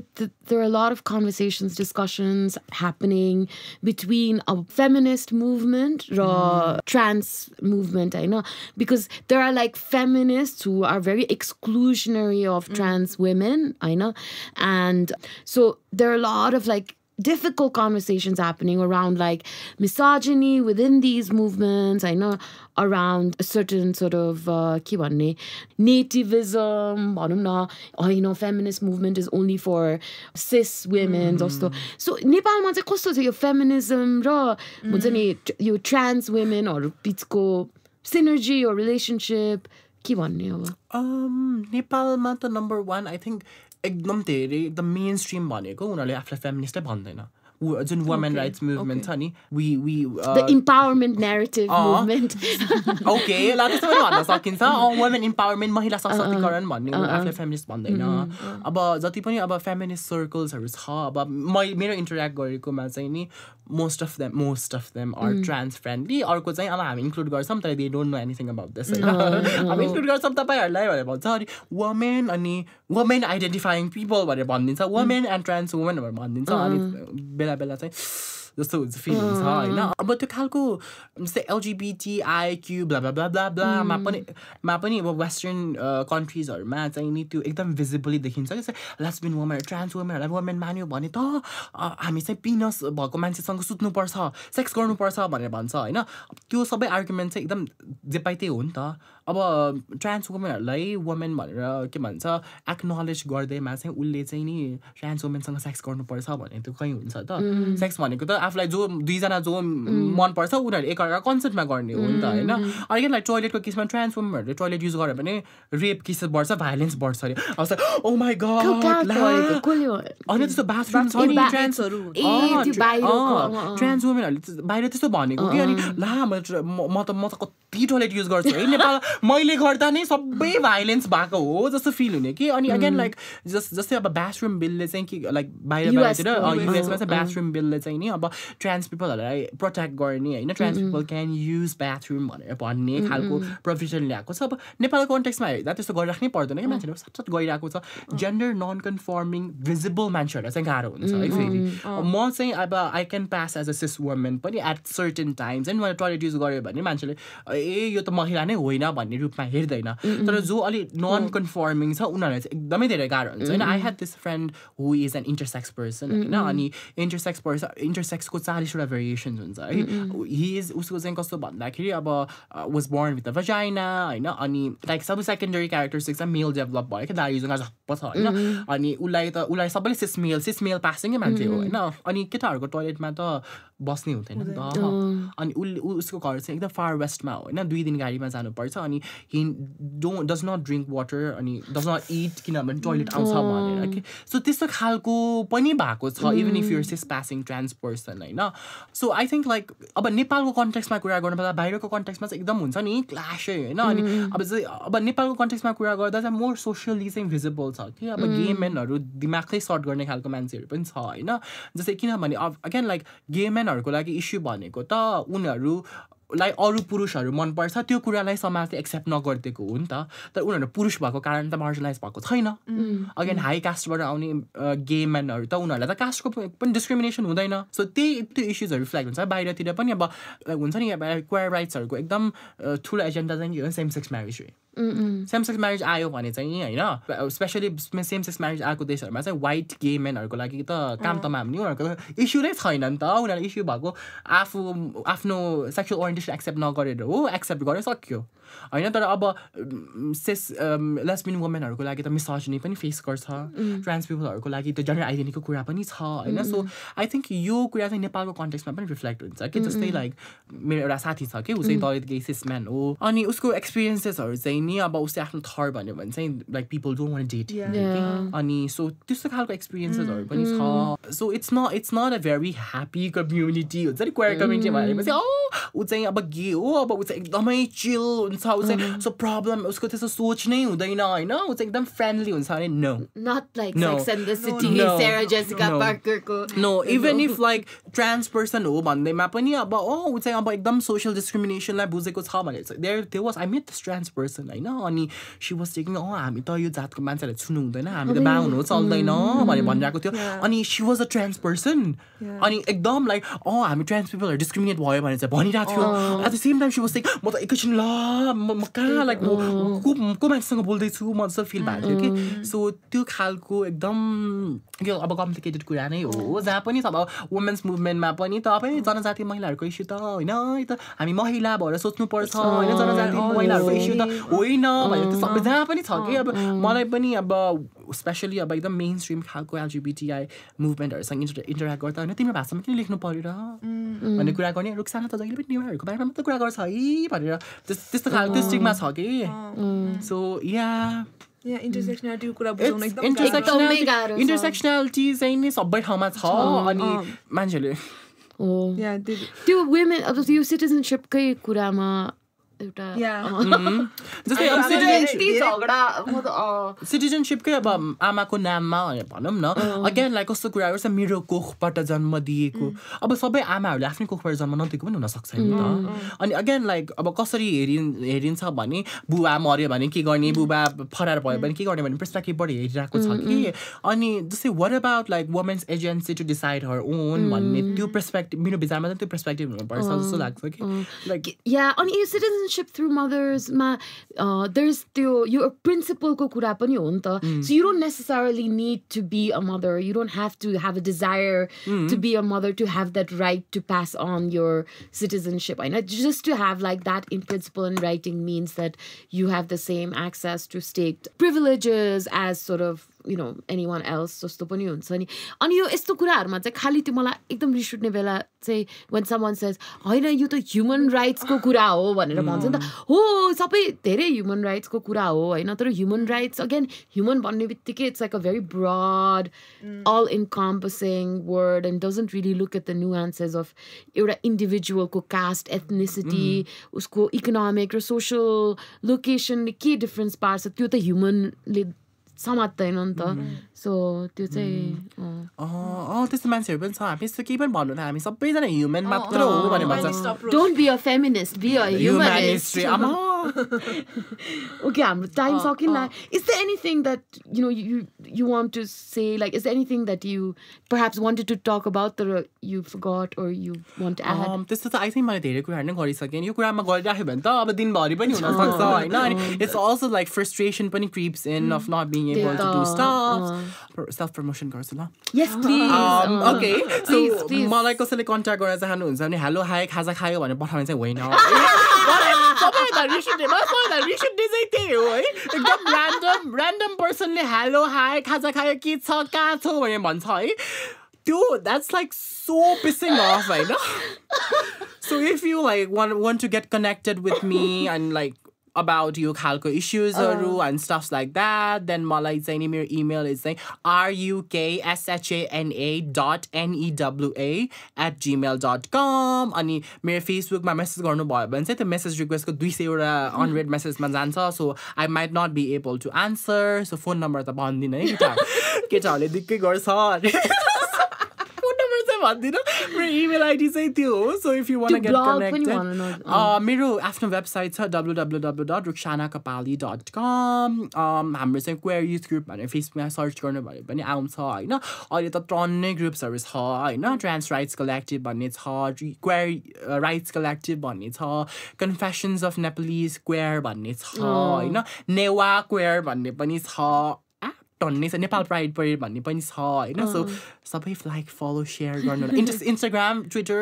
there are a lot of conversations, discussions happening between a feminist movement ra trans movement, I know, because there are like feminists who are very exclusionary of trans women, I know, and so there are a lot of like difficult conversations happening around like misogyny within these movements, I know, around a certain sort of nativism, you know, feminist movement is only for cis women also. So Nepal ma चाहिँ कस्तो छ यो feminism र हुन्छ नि यो trans women or बिचको synergy or relationship के भन्ने अब नेपालमा त नम्बर 1 I think एकदम धेरै एकदम मेन स्ट्रीम भनेको उनीहरुले आफूलाई फेमिनिस्टै भन्दैन जुन वुमेन राइट्स मुभमेन्ट छ नि we the empowerment narrative movement okay ल त्यसो पनि भन्न सकिन्छ वुमेन इम्पावरमेन्ट महिला सशक्तिकरण भन्ने आफूलाई फेमिनिस्ट भन्दैन अब जति पनि अब फेमिनिस्ट सर्कल्सहरु छ अब मेरो इन्टरेक्ट गरेकोमा चाहिँ नि most of them are trans friendly अर्को चाहिँ अब हामी इन्क्लुड गर्छौं तर they don't know anything about this अब इन्क्लुड गर्छौं तपाईहरुलाई भनेर भन्छ अनि वुमेन अनि वुमेन आइडेन्टिफाइङ पिपल भनेर भनिन्छ वुमेन एन्ड ट्रान्स वुमेन भनेर भनिन्छ अनि बेला बेला चाहिँ जस्तो हुन्छ फिलिङ छ हैन अब त्यो खालको जस्तै LGBTIQ blah blah blah blah blah मा पनि अब वेस्टर्न कन्ट्रीजहरुमा चाहिँ नि त्यो एकदम भिजिबली देखिन्छ जस्तै लेस्बियन वुमेन ट्रान्स वुमेनहरुलाई वुमेन मान्यो भने त हामी चाहिँ पिनस भएको मान्छेसँग सुत्नु पर्छ सेक्स गर्नु पर्छ भनेर भन्छ हैन त्यो सबै आर्गुमेन्ट चाहिँ एकदम जेपाइते हो नि त अब ट्रान्स वुमेनहरुलाई वुमेन भनेर के भन्छ एक्नोलेज गर्दैमा चाहिँ उले चाहिँ नि ट्रान्स वुमेनसँग सेक्स गर्नुपर्छ भने त्यो कहीं हुन्छ त सेक्स भनेको त आफुलाई जो दुईजना जो मन पर्छ उनीहरु एकअर्का कन्सेप्टमा गर्ने हो नि त हैन अनि लाइक टोयलेटको केसमा ट्रान्स वुमेनहरुले टोयलेट युज गर्यो भने रेप केसेस बढ्छ भाइलेन्स बढ्छ अरे अब ओ माय गॉड अनि त्यस्तो बाथरुम छ नि ट्रान्सहरु ट्रान्स वुमेनहरुले बाहिर त्यस्तो भनेको कि अनि ला म त कति टोयलेट युज गर्छु है नेपाल मैले गर्दा नै सबै भाइलेन्स भएको हो जस्तो फिल हुने कि अनि अगेन लाइक जस्तै अब बाथरुम बिलले चाहिँ कि लाइक बाहिरतिर युएसमा चाहिँ बाथरुम बिलले चाहिँ नि अब ट्रान्स पिपलहरुलाई प्रोटेक्ट गर्ने हैन trans people can use bathroom भनेर भन्ने खालको प्रोभिजन ल्याएको छ अब नेपालको कन्टेक्स्टमा हेर्दा त्यस्तो गरिराख्नै पर्दैन कि मान्छेहरु सतत गइरहेको छ जेन्डर नन कन्फर्मिङ भिजिबल मान्छेहरुलाई चाहिँ गाह्रो हुन्छ है फेरि म चाहिँ अब I can pass as a cis woman पनि एट सर्टेन टाइम्स एन्ड मैले टोयलेट युज गर्यो भने मान्छेले ए यो त महिला नै होइन भन्ने रूपमा हेर्दैन तर जो अलि नन कन्फर्मिङ छ उनीहरुलाई चाहिँ एकदमै धेरै गाह्रो हुन्छ हैन I had this friend who is an intersex person हैन अनि इन्टरसेक्सको 40 वटा भेरिएसन्स हुन्छ है ही इज उसको चाहिँ कस्तो भन्दाखेरि अब was born with a vagina हैन अनि लाइक सब सेकेन्डरी क्यारेक्टरिस्टिक्स चाहिँ मेल डेभलप भयो के दाइ जुगा झप्प छ हैन अनि उलाई सबैले सिस मेल पासिङै मान्छे हो हैन अनि केटाहरुको टोयलेटमा त बस्नै हुँदैन नि त अनि उसको घर चाहिँ एकदम फार वेस्टमा हो हैन 2 दिन गाडीमा जानुपर्छ अनि he does not drink water अनि does not eat किनभने टोयलेट आउँछ भनेर के सो त्यस्तो खालको पनि भएको छ even if you are cis passing trans person हैन सो आई थिंक लाइक अब नेपालको कन्टेक्स्टमा कुरा गर्नुपर्दा बाहिरको कन्टेक्स्टमा चाहिँ एकदम हुन्छ नि क्ल्यासै हैन अनि अब नेपालको कन्टेक्स्टमा कुरा गर्दा चाहिँ मोर सोशली चाहिँ भिजिबल छ कि अब गे मेनहरु दिमागकै सर्ट गर्ने खालको मान्छेहरु पनि छ हैन जस्तै किनभने अगेन लाइक गे मेनहरुको लागि इस्यु भनेको त उनीहरु लाई अरु पुरुषहरु मन पर्छ त्यो कुरालाई समाजले एक्सेप्ट नगर्देको हो नि त तर उनीहरु पुरुष भएको कारण त मार्जिनलाइज भएको छैन अगेन हाई कास्टबाट आउने गे मेनहरु त उनीहरुलाई त कास्टको पनि डिस्क्रिमिनेसन हुँदैन सो त्यो इश्युजहरु फ्ल्याग हुन्छ बाहिरतिर पनि अब हुन्छ नि क्वेयर राइट्सहरुको एकदम ठुलो एजेन्डा चाहिँ same sex marriage same sex marriage आयो भने चाहिँ होइन स्पेसली सेम सेक्स म्यारेज आएको देशहरूमा चाहिँ व्हाइट गे मेनहरूको लागि त काम तमाम नि उनीहरूको इस्यु नै छैन नि त उनीहरूले इस्यु भएको आफ्नो सेक्सुअल ओरिएन्टेसन एक्सेप्ट नगरेर हो एक्सेप्ट गरेर सक्यो होइन तर अब लेस्बियन वुमेनहरूको लागि त मिसोजिनी पनि फेस गर्छ ट्रान्स पिपलहरूको लागि त जेन्डर आइडेन्टिटीको कुरा पनि छ होइन सो आई थिङ्क यो कुरा चाहिँ नेपालको कन्टेक्स्टमा पनि रिफ्लेक्ट हुन्छ कि जस्तै लाइक मेरो एउटा साथी छ कि ऊ चाहिँ दलित गे सिस म्यान हो अनि उसको एक्सपिरियन्सेसहरू चाहिँ नि अब उसले आफ्नो थर भन्यो भने चाहिँ like people don't want date अनि सो त्यस्तो खालको एक्सपिरियन्सेसहरू पनि छ so it's not a very happy community हुन्छ नि क्वेयर कम्युनिटी भनेपछि ऊ चाहिँ अब गे हो अब ऊ चाहिँ एकदमै चिल हुन्छ ऊ चाहिँ सो प्रब्लम उसको त्यस्तो सोच नै हुँदैन होइन ऊ चाहिँ एकदम फ्रेन्डली हुन्छ अरे no even if like trans person हो भन्दैमा पनि अब ऊ चाहिँ अब एकदम सोसियल डिस्क्रिमिनेसनलाई बुझेको छ भने there was I met this trans person होइन अनि सी वाज टेकिङ हामी त यो जातको मान्छेलाई छुनु हुँदैन हामी त बाहुन हो चल्दैन भनेर भनिरहेको थियो अनि she was a trans person अनि एकदम लाइक हामी ट्रान्स पिपलहरू डिस्क्रिमिनेट भयो भने चाहिँ भनिरहेको थियो at the same time she was like म त एकैछिन ल म कहाँ लाइक को मान्छेसँग बोल्दैछु म जस्तो फिल भएको थियो कि सो त्यो खालको एकदम यो अब कम्प्लिकेटेड कुरा नै हो जहाँ पनि अब वुमेन्स मुभमेन्टमा पनि तपाईँ जनजाति महिलाहरूको इस्यु त होइन त हामी महिला भएर सोच्नुपर्छ होइन जनजाति महिलाहरूको इस्यु त होइन भनेर त्यो सबै जहाँ पनि छ कि अब मलाई पनि अब स्पेसली अब एकदम मेन स्ट्रिम खालको एलजिबिटिआई मुभमेन्टहरूसँग इन्टरेक्ट गर्दा होइन तिम्रो भाषामा किन लेख्नु पऱ्यो र भन्ने कुरा गर्ने रुक्साना त जहिले पनि नेवारहरूको बारेमा मात्रै कुरा गर्छ है भनेर त्यस्तो खालको स्टिगमा छ कि सो इन्टरसेक्सनालिटी चाहिँ नि सबै ठाउँमा छ अनि मान्छेहरूले त्यो वुमेन अब यो सिटिजनसिपकै कुरामा एउटा सिटिजनसिपकै अब आमाको नाममा भनौँ न अगेन लाइक कस्तो कुराहरू छ मेरो कोखबाट जन्म दिएको अब सबै आमाहरूले आफ्नै कोखबाट जन्म नदिएको पनि हुनसक्छ नि त अनि अगेन लाइक अब कसरी हेरिन्छ भने बुबा मऱ्यो भने के गर्ने बुबा फरार भयो भने के गर्ने भन्ने पर्सपेक्टिभबाट हेरिरहेको छ कि अनि जस्तै what about like women's agency to decide her own भन्ने त्यो पर्सपेक्टिभ मेरो विचारमा चाहिँ त्यो पर्सपेक्टिभ हुनुपर्छ जस्तो लाग्छ कि लाइक अनि यो सिटिजनसिप थ्रु मदर्समा there's your principle ko kura pani ho nta so you don't necessarily need to be a mother you don't have to have a desire to be a mother to have that right to pass on your citizenship I know just to have like that in principle in writing means that you have the same access to state privileges as sort of you know anyone else जस्तो पनि हुन्छ नि अनि यो यस्तो कुराहरुमा चाहिँ खाली त्यो मलाई एकदम रिस उठ्ने बेला चाहिँ when someone says हैन यो त ह्युमन राइट्स को कुरा हो भनेर भन्छ नि त हो सबै धेरै ह्युमन राइट्स को कुरा हो हैन तर ह्युमन राइट्स अगेन ह्युमन भन्ने बित्तिकै it's like a very broad all encompassing word and doesn't really look at the nuances of एउटा इन्डिभिजुअल को कास्ट एथनिसिटी उसको इकोनोमिक र सोशल लोकेसन के डिफरेन्स पार्छ त्यो त ह्युमनले समात्दैन नि त सो त्यो चाहिँ त्यस्तो मान्छेहरू पनि छ हामी यस्तो केही पनि भन्नु हामी सबैजना ह्युमन मात्र हो भनेर भन्छ don't be a feminist be a humanist okay हाम्रो टाइम सकिन is there anything that you want to say like is there anything that you perhaps wanted to talk about that you forgot or you want to add त्यस्तो त I think मैले धेरै कुराहरु नै गरिसकेँ यो कुरामा गरिराख्यो भने त अब दिनभरि पनि हुन सक्छ हैन अनि it's also like frustration पनि creeps in of not being able to do stuff self promotion गर्छु ल yes please okay so मलाई कसैले कन्ट्याक्ट गर्न चाहनुहुन्छ भने हेलो हाई खाजा खायो भनेर पठाउने चाहिँ होइन सबैभन्दा रिस उठ्ने चाहिँ त्यही हो है एकदम ऱ्यान्डम पर्सनले हेलो हाई खाजा खायो के छ कहाँ छौ भनेर भन्छ है त्यो that's like so pissing off होइन so if you like want to get connected with me and like about your khalko issues and stuff like that then malai चाहिँ नि मेरो email is चाहिँ rukhshana@newa@gmail.com अनि मेरो Facebook मा message गर्नु भयो भने चाहिँ त्यो मेसेज रिक्वेस्ट को 200 वटा अनरेड मेसेजमा जान्छ so I might not be able to answer so phone number त भन्दिन है केटाहरूले दिक्कै गर्छ फोन नम्बर चाहिँ भन्दिनँ मेरो इमेल आइडी चाहिँ त्यो हो so if you want get connected मेरो आफ्नो वेबसाइट छ www.rukshanakapali.com हाम्रो चाहिँ क्वेयर युथ ग्रुप भनेर फेसबुकमा सर्च गर्नु भने पनि आउँछ होइन अहिले त टन्नै ग्रुप्सहरू छ होइन ट्रान्स राइट्स कलेक्टिभ भन्ने छ क्वेयर राइट्स कलेक्टिभ भन्ने छ कन्फेसन्स अफ नेपालिज क्वेयर भन्ने छ होइन नेवा क्वेयर भन्ने पनि छ टन्नै छ नेपाल प्राइड परेड भन्ने पनि छ होइन सो सबै लाइक फलो सेयर गर्नु इन्स्टाग्राम ट्विटर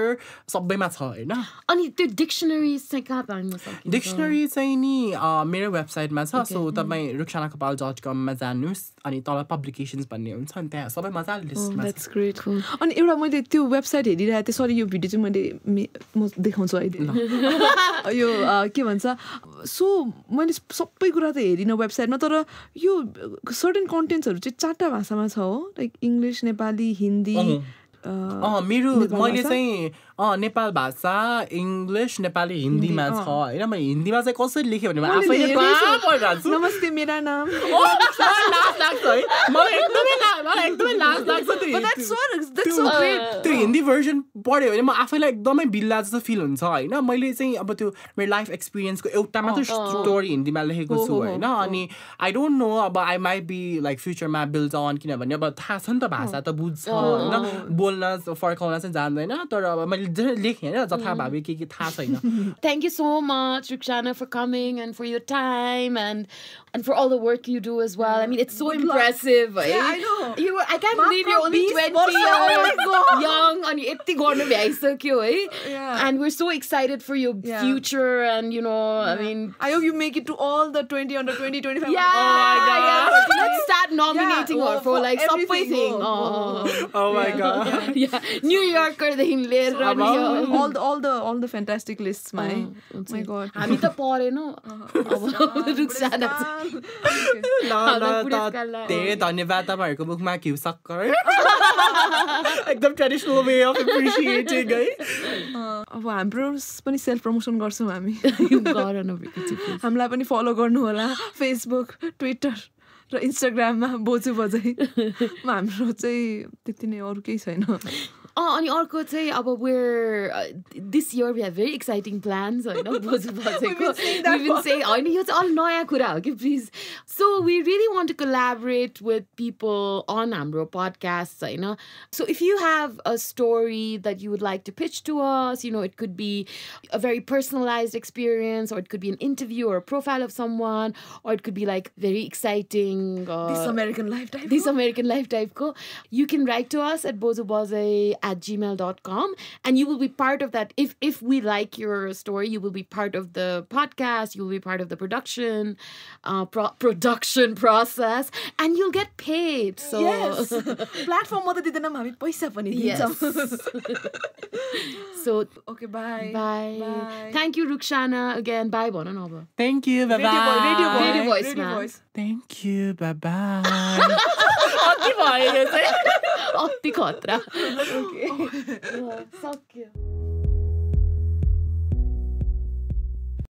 सबैमा छ होइन अनि त्यो डिक्सनरी चाहिँ कहाँ पाउन सकिन्छ डिक्सनरी चाहिँ नि मेरो वेबसाइटमा छ सो तपाईँ rukshanakapal.com मा जानुहोस् अनि तल पब्लिकेसन्स भन्ने हुन्छ अनि त्यहाँ सबै मजाले लिस्टमा द्याट्स ग्रेट अनि एउटा मैले त्यो वेबसाइट हेरिरहेको थिएँ सरी यो भिडियो चाहिँ मैले म देखाउँछु अहिले यो के भन्छ सो मैले सबै कुरा त हेरिनँ वेबसाइटमा तर यो सर्टेन कन्टेन्ट्सहरू चाहिँ 4टा भाषामा छ हो लाइक इङ्ग्लिस नेपाली हिन्दी मेरो मैले चाहिँ नेपाल भाषा इङ्ग्लिस नेपाली हिन्दीमा छ होइन मैले हिन्दीमा चाहिँ कसरी लेखेँ भने आफैले नमस्ते मेरा नाम लाज लाग्छ है मलाई एकदमै लाज लाग्छ त्यो हिन्दी भर्जन पढ्यो भने म आफैलाई एकदमै बिल्ला जस्तो फिल हुन्छ होइन मैले चाहिँ अब त्यो मेरो लाइफ एक्सपिरियन्सको एउटा मात्र स्टोरी हिन्दीमा लेखेको छु होइन अनि आई डोन्ट नो अब आई माइट बी लाइक फ्युचरमा बिल्ड अन किनभने अब थाहा छ नि त भाषा त बुझ्छ होइन बोल्न फर्काउन चाहिँ जान्दैन तर अब मैले लेखेँ होइन जथाभावी के थाहा छैन Thank you so much, Rukshana, for coming and for your time and for all the work you do as well. I mean, it's so impressive. Yeah, I know. I can't believe you're only 20 years young and you're and we're so excited for your future and, you know, I mean... I hope you make it to all the 20, under 20, 25. Yeah, oh my God. Let's start nominating her for like everything. Oh my God. Yeah, New Yorker, all the fantastic lists, my God. हामी त परेनौ रुक्साना धेरै धन्यवाद तपाईँहरूको मुखमा घिउ सक्कर एकदम traditional way of appreciating है अब हाम्रो पनि सेल्फ प्रमोसन गर्छौँ हामी हामीलाई पनि फलो गर्नु होला फेसबुक ट्विटर र इन्स्टाग्राममा बोजु बजाई हाम्रो चाहिँ त्यति नै अरू केही छैन अनि अर्को चाहिँ अब this year we have very exciting plans होइन बोजु बजाईको होइन यो चाहिँ अल नयाँ कुरा हो कि please so we really want to collaborate with people on हाम्रो podcast होइन so if you have a story that you would like to pitch to us you know it could be a very personalized experience or it could be an interview or a profile of someone or it could be like very exciting This American Life type ko you can write to us at bojubajai@gmail.com and you will be part of that if we like your story you will be part of the podcast you will be part of the production process and you'll get paid so yes platform ma ta didainam hami paisa pani diन्छौं so okay bye thank you Rukshana again bye bhana na aba thank you bye bye radio voice thank you bye bye अति भयो यो चाहिँ अति खतरा okay सक्यो